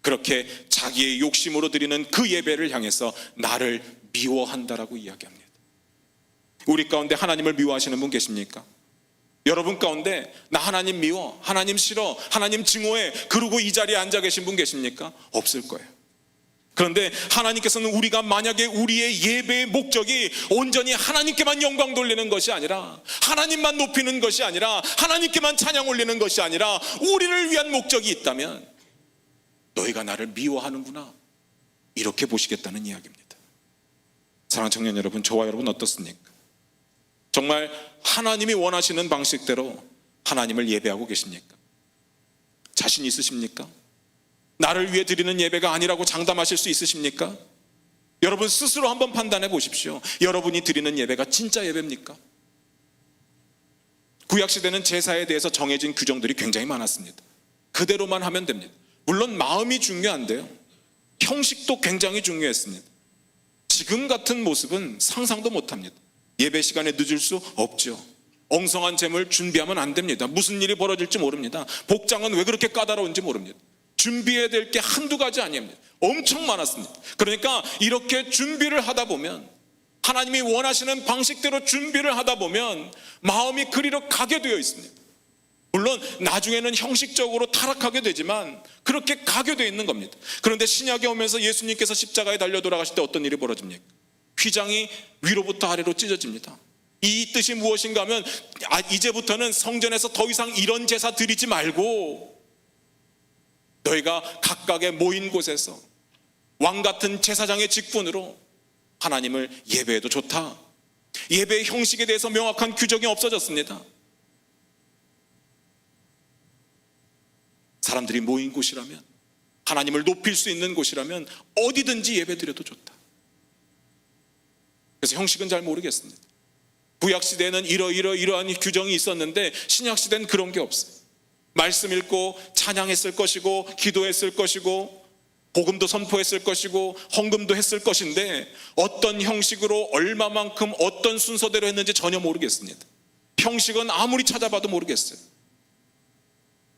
그렇게 자기의 욕심으로 드리는 그 예배를 향해서 나를 미워한다라고 이야기합니다. 우리 가운데 하나님을 미워하시는 분 계십니까? 여러분 가운데 나 하나님 미워, 하나님 싫어, 하나님 증오해, 그러고 이 자리에 앉아 계신 분 계십니까? 없을 거예요. 그런데 하나님께서는 우리가 만약에 우리의 예배의 목적이 온전히 하나님께만 영광 돌리는 것이 아니라, 하나님만 높이는 것이 아니라, 하나님께만 찬양 올리는 것이 아니라 우리를 위한 목적이 있다면 너희가 나를 미워하는구나, 이렇게 보시겠다는 이야기입니다. 사랑하는 청년 여러분, 저와 여러분 어떻습니까? 정말 하나님이 원하시는 방식대로 하나님을 예배하고 계십니까? 자신 있으십니까? 나를 위해 드리는 예배가 아니라고 장담하실 수 있으십니까? 여러분 스스로 한번 판단해 보십시오. 여러분이 드리는 예배가 진짜 예배입니까? 구약시대는 제사에 대해서 정해진 규정들이 굉장히 많았습니다. 그대로만 하면 됩니다. 물론 마음이 중요한데요, 형식도 굉장히 중요했습니다. 지금 같은 모습은 상상도 못합니다. 예배 시간에 늦을 수 없죠. 엉성한 제물 준비하면 안 됩니다. 무슨 일이 벌어질지 모릅니다. 복장은 왜 그렇게 까다로운지 모릅니다. 준비해야 될 게 한두 가지 아닙니다. 엄청 많았습니다. 그러니까 이렇게 준비를 하다 보면, 하나님이 원하시는 방식대로 준비를 하다 보면 마음이 그리로 가게 되어 있습니다. 물론 나중에는 형식적으로 타락하게 되지만 그렇게 가게 되어 있는 겁니다. 그런데 신약에 오면서 예수님께서 십자가에 달려 돌아가실 때 어떤 일이 벌어집니까? 휘장이 위로부터 아래로 찢어집니다. 이 뜻이 무엇인가 하면 이제부터는 성전에서 더 이상 이런 제사 드리지 말고 너희가 각각의 모인 곳에서 왕같은 제사장의 직분으로 하나님을 예배해도 좋다. 예배의 형식에 대해서 명확한 규정이 없어졌습니다. 사람들이 모인 곳이라면, 하나님을 높일 수 있는 곳이라면 어디든지 예배드려도 좋다. 그래서 형식은 잘 모르겠습니다. 구약시대에는 이러한 규정이 있었는데 신약시대는 그런 게 없어요. 말씀 읽고 찬양했을 것이고 기도했을 것이고 복음도 선포했을 것이고 헌금도 했을 것인데 어떤 형식으로 얼마만큼 어떤 순서대로 했는지 전혀 모르겠습니다. 형식은 아무리 찾아봐도 모르겠어요.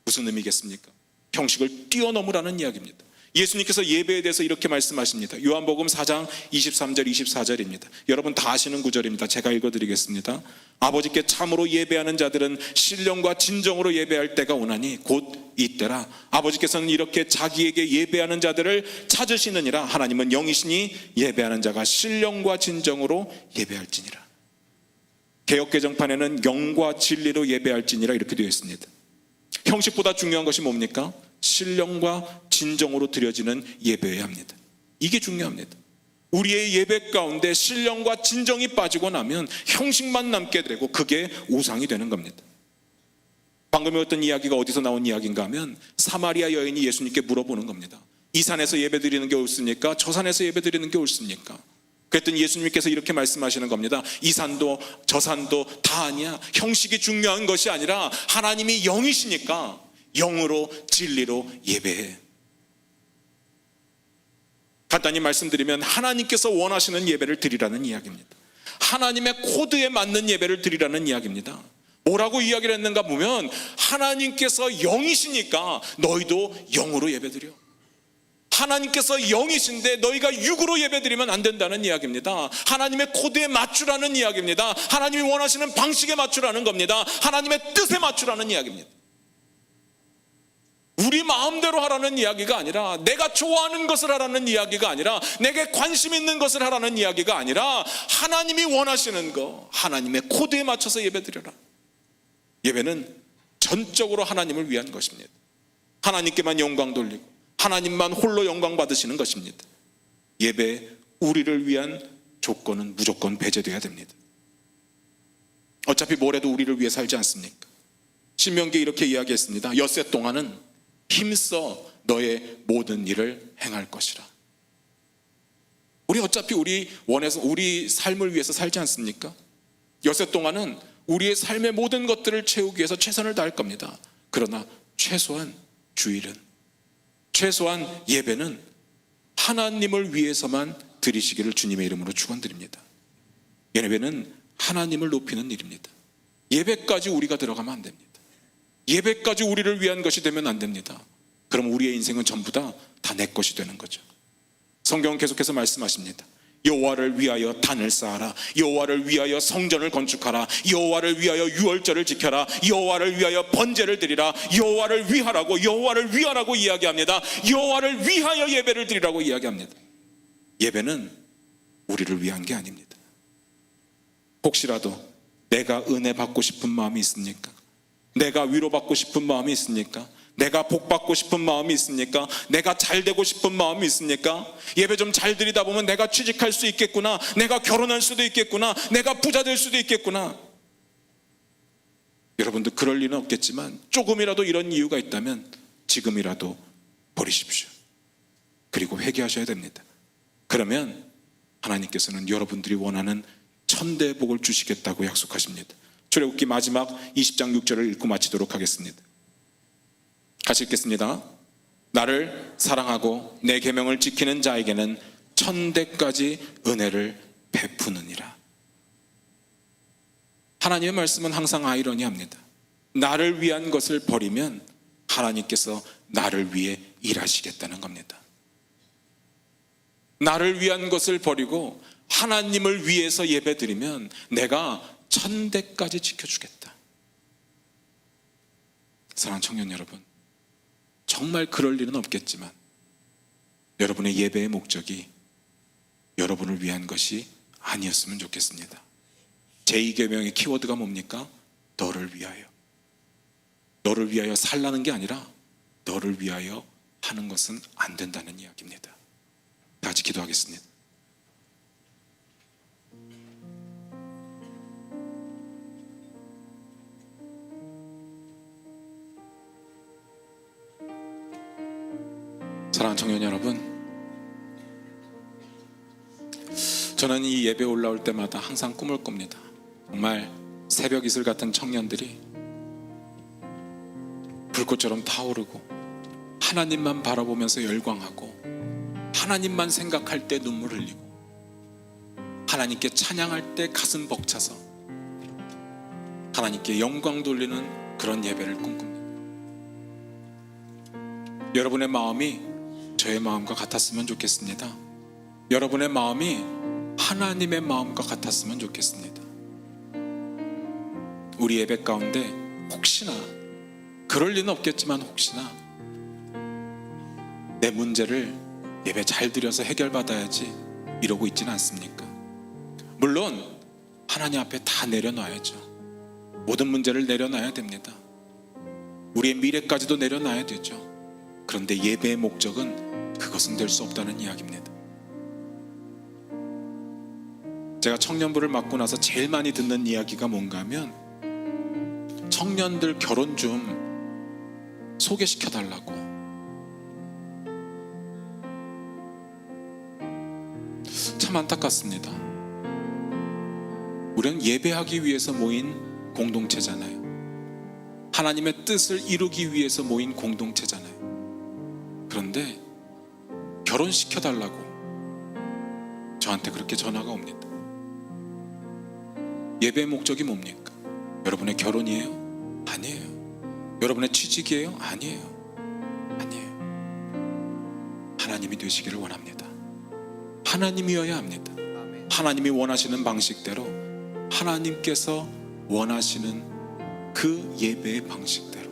무슨 의미겠습니까? 형식을 뛰어넘으라는 이야기입니다. 예수님께서 예배에 대해서 이렇게 말씀하십니다. 요한복음 4장 23절 24절입니다. 여러분 다 아시는 구절입니다. 제가 읽어드리겠습니다. 아버지께 참으로 예배하는 자들은 신령과 진정으로 예배할 때가 오나니 곧 이때라. 아버지께서는 이렇게 자기에게 예배하는 자들을 찾으시느니라. 하나님은 영이시니 예배하는 자가 신령과 진정으로 예배할지니라. 개역개정판에는 영과 진리로 예배할지니라 이렇게 되어 있습니다. 형식보다 중요한 것이 뭡니까? 신령과 진정으로 드려지는 예배여야 합니다. 이게 중요합니다. 우리의 예배 가운데 신령과 진정이 빠지고 나면 형식만 남게 되고 그게 우상이 되는 겁니다. 방금 어떤 이야기가 어디서 나온 이야기인가 하면 사마리아 여인이 예수님께 물어보는 겁니다. 이 산에서 예배 드리는 게 옳습니까? 저 산에서 예배 드리는 게 옳습니까? 그랬더니 예수님께서 이렇게 말씀하시는 겁니다. 이 산도 저 산도 다 아니야. 형식이 중요한 것이 아니라 하나님이 영이시니까 영으로 진리로 예배해. 간단히 말씀드리면 하나님께서 원하시는 예배를 드리라는 이야기입니다. 하나님의 코드에 맞는 예배를 드리라는 이야기입니다. 뭐라고 이야기를 했는가 보면 하나님께서 영이시니까 너희도 영으로 예배드려. 하나님께서 영이신데 너희가 육으로 예배드리면 안 된다는 이야기입니다. 하나님의 코드에 맞추라는 이야기입니다. 하나님이 원하시는 방식에 맞추라는 겁니다. 하나님의 뜻에 맞추라는 이야기입니다. 우리 마음대로 하라는 이야기가 아니라, 내가 좋아하는 것을 하라는 이야기가 아니라, 내게 관심 있는 것을 하라는 이야기가 아니라 하나님이 원하시는 거, 하나님의 코드에 맞춰서 예배드려라. 예배는 전적으로 하나님을 위한 것입니다. 하나님께만 영광 돌리고 하나님만 홀로 영광 받으시는 것입니다. 예배에 우리를 위한 조건은 무조건 배제돼야 됩니다. 어차피 뭐래도 우리를 위해 살지 않습니까? 신명기에 이렇게 이야기했습니다. 엿새 동안은 힘써 너의 모든 일을 행할 것이라. 우리 어차피 우리 삶을 위해서 살지 않습니까? 엿새 동안은 우리의 삶의 모든 것들을 채우기 위해서 최선을 다할 겁니다. 그러나 최소한 주일은, 최소한 예배는 하나님을 위해서만 드리시기를 주님의 이름으로 축원드립니다. 예배는 하나님을 높이는 일입니다. 예배까지 우리가 들어가면 안 됩니다. 예배까지 우리를 위한 것이 되면 안 됩니다. 그럼 우리의 인생은 전부 다 내 것이 되는 거죠. 성경은 계속해서 말씀하십니다. 여호와를 위하여 단을 쌓아라. 여호와를 위하여 성전을 건축하라. 여호와를 위하여 유월절을 지켜라. 여호와를 위하여 번제를 드리라. 여호와를 위하라고 이야기합니다. 여호와를 위하여 예배를 드리라고 이야기합니다. 예배는 우리를 위한 게 아닙니다. 혹시라도 내가 은혜 받고 싶은 마음이 있습니까? 내가 위로받고 싶은 마음이 있습니까? 내가 복받고 싶은 마음이 있습니까? 내가 잘 되고 싶은 마음이 있습니까? 예배 좀 잘 드리다 보면 내가 취직할 수 있겠구나, 내가 결혼할 수도 있겠구나, 내가 부자 될 수도 있겠구나. 여러분들 그럴 리는 없겠지만 조금이라도 이런 이유가 있다면 지금이라도 버리십시오. 그리고 회개하셔야 됩니다. 그러면 하나님께서는 여러분들이 원하는 천대의 복을 주시겠다고 약속하십니다. 출애굽기 마지막 20장 6절을 읽고 마치도록 하겠습니다. 같이 읽겠습니다. 나를 사랑하고 내 계명을 지키는 자에게는 천대까지 은혜를 베푸느니라. 하나님의 말씀은 항상 아이러니합니다. 나를 위한 것을 버리면 하나님께서 나를 위해 일하시겠다는 겁니다. 나를 위한 것을 버리고 하나님을 위해서 예배드리면 내가 천대까지 지켜주겠다. 사랑하는 청년 여러분, 정말 그럴 일은 없겠지만 여러분의 예배의 목적이 여러분을 위한 것이 아니었으면 좋겠습니다. 제2계명의 키워드가 뭡니까? 너를 위하여. 너를 위하여 살라는 게 아니라 너를 위하여 하는 것은 안 된다는 이야기입니다. 다 같이 기도하겠습니다. 사랑하는 청년 여러분, 저는 이 예배 올라올 때마다 항상 꿈을 꿉니다. 정말 새벽 이슬 같은 청년들이 불꽃처럼 타오르고 하나님만 바라보면서 열광하고 하나님만 생각할 때 눈물 흘리고 하나님께 찬양할 때 가슴 벅차서 하나님께 영광 돌리는 그런 예배를 꿈꿉니다. 여러분의 마음이 저의 마음과 같았으면 좋겠습니다. 여러분의 마음이 하나님의 마음과 같았으면 좋겠습니다. 우리 예배 가운데 혹시나, 그럴 리는 없겠지만 혹시나 내 문제를 예배 잘 드려서 해결받아야지 이러고 있지는 않습니까? 물론 하나님 앞에 다 내려놔야죠. 모든 문제를 내려놔야 됩니다. 우리의 미래까지도 내려놔야 되죠. 그런데 예배의 목적은 그것은 될 수 없다는 이야기입니다. 제가 청년부를 맡고 나서 제일 많이 듣는 이야기가 뭔가 하면 청년들 결혼 좀 소개시켜달라고. 참 안타깝습니다. 우리는 예배하기 위해서 모인 공동체잖아요. 하나님의 뜻을 이루기 위해서 모인 공동체잖아요. 그런데 결혼시켜달라고 저한테 그렇게 전화가 옵니다. 예배의 목적이 뭡니까? 여러분의 결혼이에요? 아니에요. 여러분의 취직이에요? 아니에요. 아니에요. 하나님이 되시기를 원합니다. 하나님이어야 합니다. 하나님이 원하시는 방식대로, 하나님께서 원하시는 그 예배의 방식대로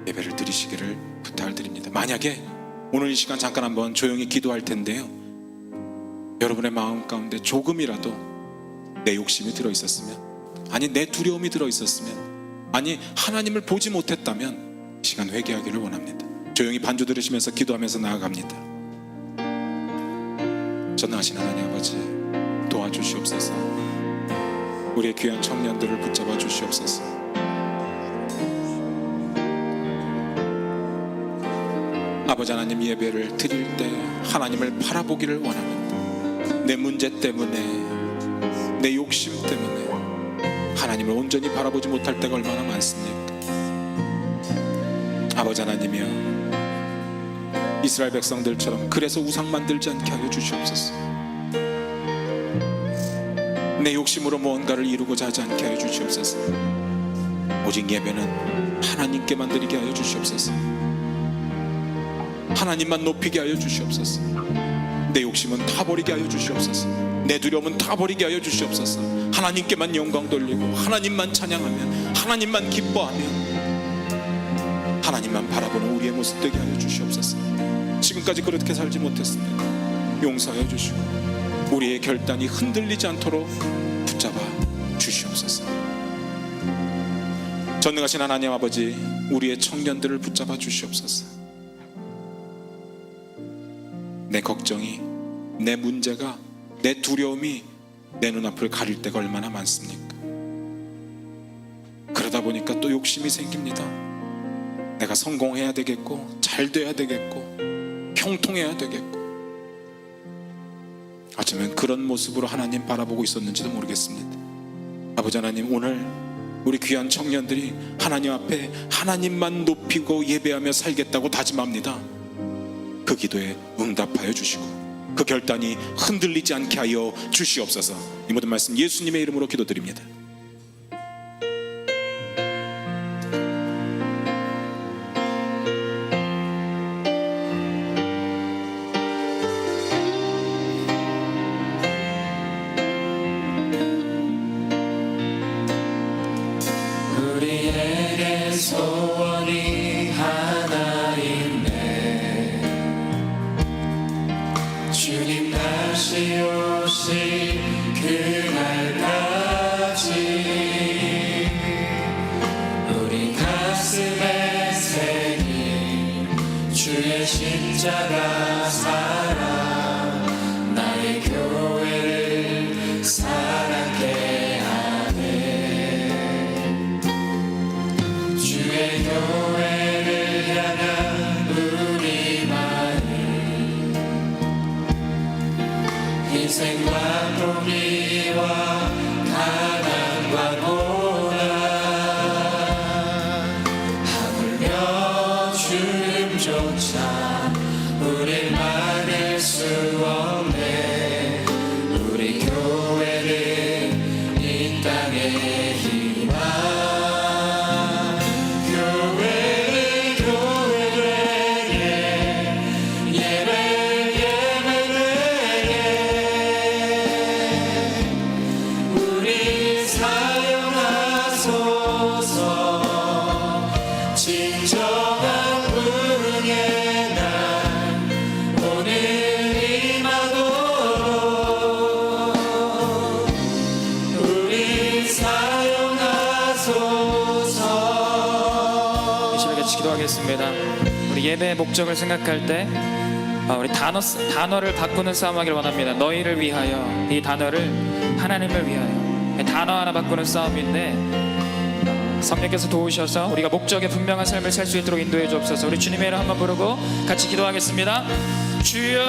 예배를 드리시기를 부탁을 드립니다. 만약에 오늘 이 시간 잠깐 한번 조용히 기도할 텐데요, 여러분의 마음 가운데 조금이라도 내 욕심이 들어있었으면, 아니 내 두려움이 들어있었으면, 아니 하나님을 보지 못했다면 시간 회개하기를 원합니다. 조용히 반주 들으시면서 기도하면서 나아갑니다. 전능하신 하나님 아버지, 도와주시옵소서. 우리의 귀한 청년들을 붙잡아 주시옵소서. 아버지 하나님, 예배를 드릴 때 하나님을 바라보기를 원합니다. 내 문제 때문에, 내 욕심 때문에 하나님을 온전히 바라보지 못할 때가 얼마나 많습니까? 아버지 하나님이여, 이스라엘 백성들처럼 그래서 우상 만들지 않게 하여 주시옵소서. 내 욕심으로 무언가를 이루고자 하지 않게 하여 주시옵소서. 오직 예배는 하나님께만 드리게 하여 주시옵소서. 하나님만 높이게 하여 주시옵소서. 내 욕심은 다 버리게 하여 주시옵소서. 내 두려움은 다 버리게 하여 주시옵소서. 하나님께만 영광 돌리고 하나님만 찬양하며 하나님만 기뻐하며 하나님만 바라보는 우리의 모습 되게 하여 주시옵소서. 지금까지 그렇게 살지 못했습니다. 용서하여 주시고 우리의 결단이 흔들리지 않도록 붙잡아 주시옵소서. 전능하신 하나님 아버지, 우리의 청년들을 붙잡아 주시옵소서. 내 걱정이, 내 문제가, 내 두려움이 내 눈앞을 가릴 때가 얼마나 많습니까? 그러다 보니까 또 욕심이 생깁니다. 내가 성공해야 되겠고, 잘 돼야 되겠고, 형통해야 되겠고. 어쩌면 그런 모습으로 하나님 바라보고 있었는지도 모르겠습니다. 아버지 하나님, 오늘 우리 귀한 청년들이 하나님 앞에 하나님만 높이고 예배하며 살겠다고 다짐합니다. 그 기도에 응답하여 주시고 그 결단이 흔들리지 않게 하여 주시옵소서. 이 모든 말씀 예수님의 이름으로 기도드립니다. 우리에게 소원이 하나 있네. 주님 다시 오실 그날까지 우리 가슴에 새긴 주의 십자가 사랑 나의 교회를 사랑케 하네. 주의 교회를 향한 우리만의 희생과 포기와 가난과 고난 하물며 주님조차 우릴 막을 수 없네. 우리 교회는 이 땅의 희망. 교회되게 예배 되게 우리 사용하소서. 진정한 부흥의 날 오늘 임하도록 우리 사용하소서. 이 시간 같이 기도하겠습니다. 우리 예배의 목적을 생각할 때 우리 단어를 바꾸는 싸움하기를 원합니다. 너희를 위하여, 이 단어를 하나님을 위하여, 단어 하나 바꾸는 싸움인데 성령께서 도우셔서 우리가 목적에 분명한 삶을 살 수 있도록 인도해 주옵소서. 우리 주님의 이름 한번 부르고 같이 기도하겠습니다. 주여.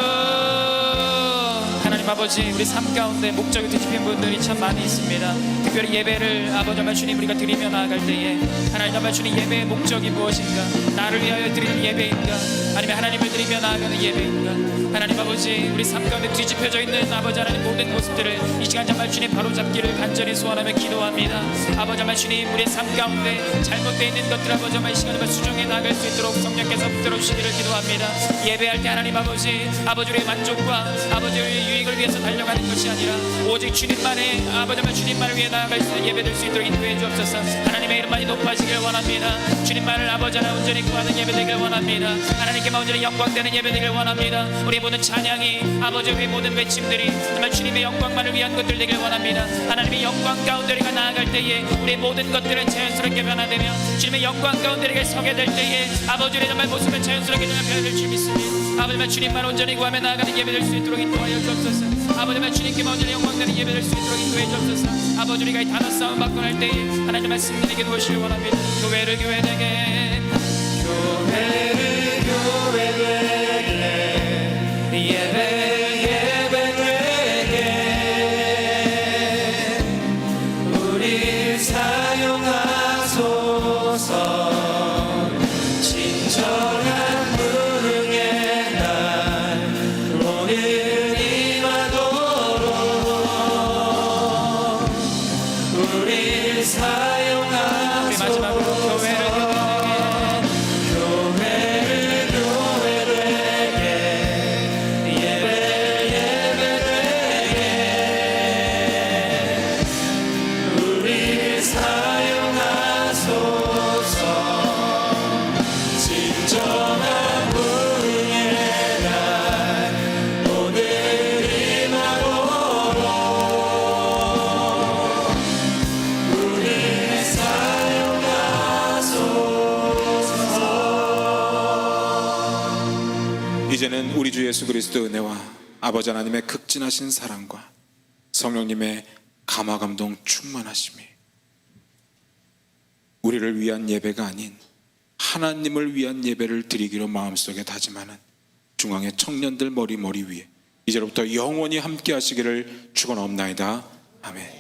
하나님 아버지, 우리 삶 가운데 목적이 뒤집힌 분들이 참 많이 있습니다. 특별히 예배를 아버지 정말 주님 우리가 드리며 나아갈 때에 하나님 정말 주님 예배의 목적이 무엇인가? 나를 위하여 드리는 예배인가? 아니면 하나님을 드리며 나아가는 예배인가? 하나님 아버지, 우리 삶 가운데 뒤집혀져 있는 아버지 하나님 모든 모습들을 이 시간 정말 주님 바로잡기를 간절히 소원하며 기도합니다. 아버지 정말 주님 우리의 삶 가운데 잘못되어 있는 것들 아버지 정말 이 시간 정말 수정해 나갈 수 있도록 성령께서 붙들어 주시기를 기도합니다. 예배할 때 하나님 아버지 우리의 만족과 아버지 우리의 유익을 위해서 달려가는 것이 아니라 오직 주님만의 아버지 정말 주님만을 위해 나아갈 수 있는 예배 될 수 있도록 인도해 주옵소서. 하나님의 이름만이 높아지길 원합니다. 주님만을 아버지 하나 온전히 구하는 예배 되길 원합니다. 하나님께만 온전히 영광되는 예배 되길 원합니다. 우리의 모든 찬양이 아버지 우리의 모든 외침들이 정말 주님의 영광만을 위한 것들 되길 원합니다. 하나님의 영광 가운데 우리가 나아갈 때에 우리의 모든 것들은 자연스럽게 변화되며 주님의 영광 가운데 우리가 서게 될 때에 아버지 우리의 정말 모습은 자연스럽게 변화될 줄 믿습니다. 아버지만 주님만 온전히 구하며 나아가는 예배 될 수 있도록 인도하여 주옵소서. 아버지만 주님께만 온전히 영광되는 예배 될 수 있도록 인도해 주옵소서. 아버지 우리가 이 단어 싸움 받고 날 때에 하나님의 승리에게 도우시길 원합니다. 교회를 교회되게 예배 되게 우리 사용하소서. 진정한 부흥의 날 오늘 임하도록 우리 사용하소서. 우리 마지막으로 교회를 이제는 우리 주 예수 그리스도 은혜와 아버지 하나님의 극진하신 사랑과 성령님의 감화 감동 충만하심이 우리를 위한 예배가 아닌 하나님을 위한 예배를 드리기로 마음속에 다짐하는 중앙의 청년들 머리 위에 이제로부터 영원히 함께 하시기를 축원하옵나이다. 아멘.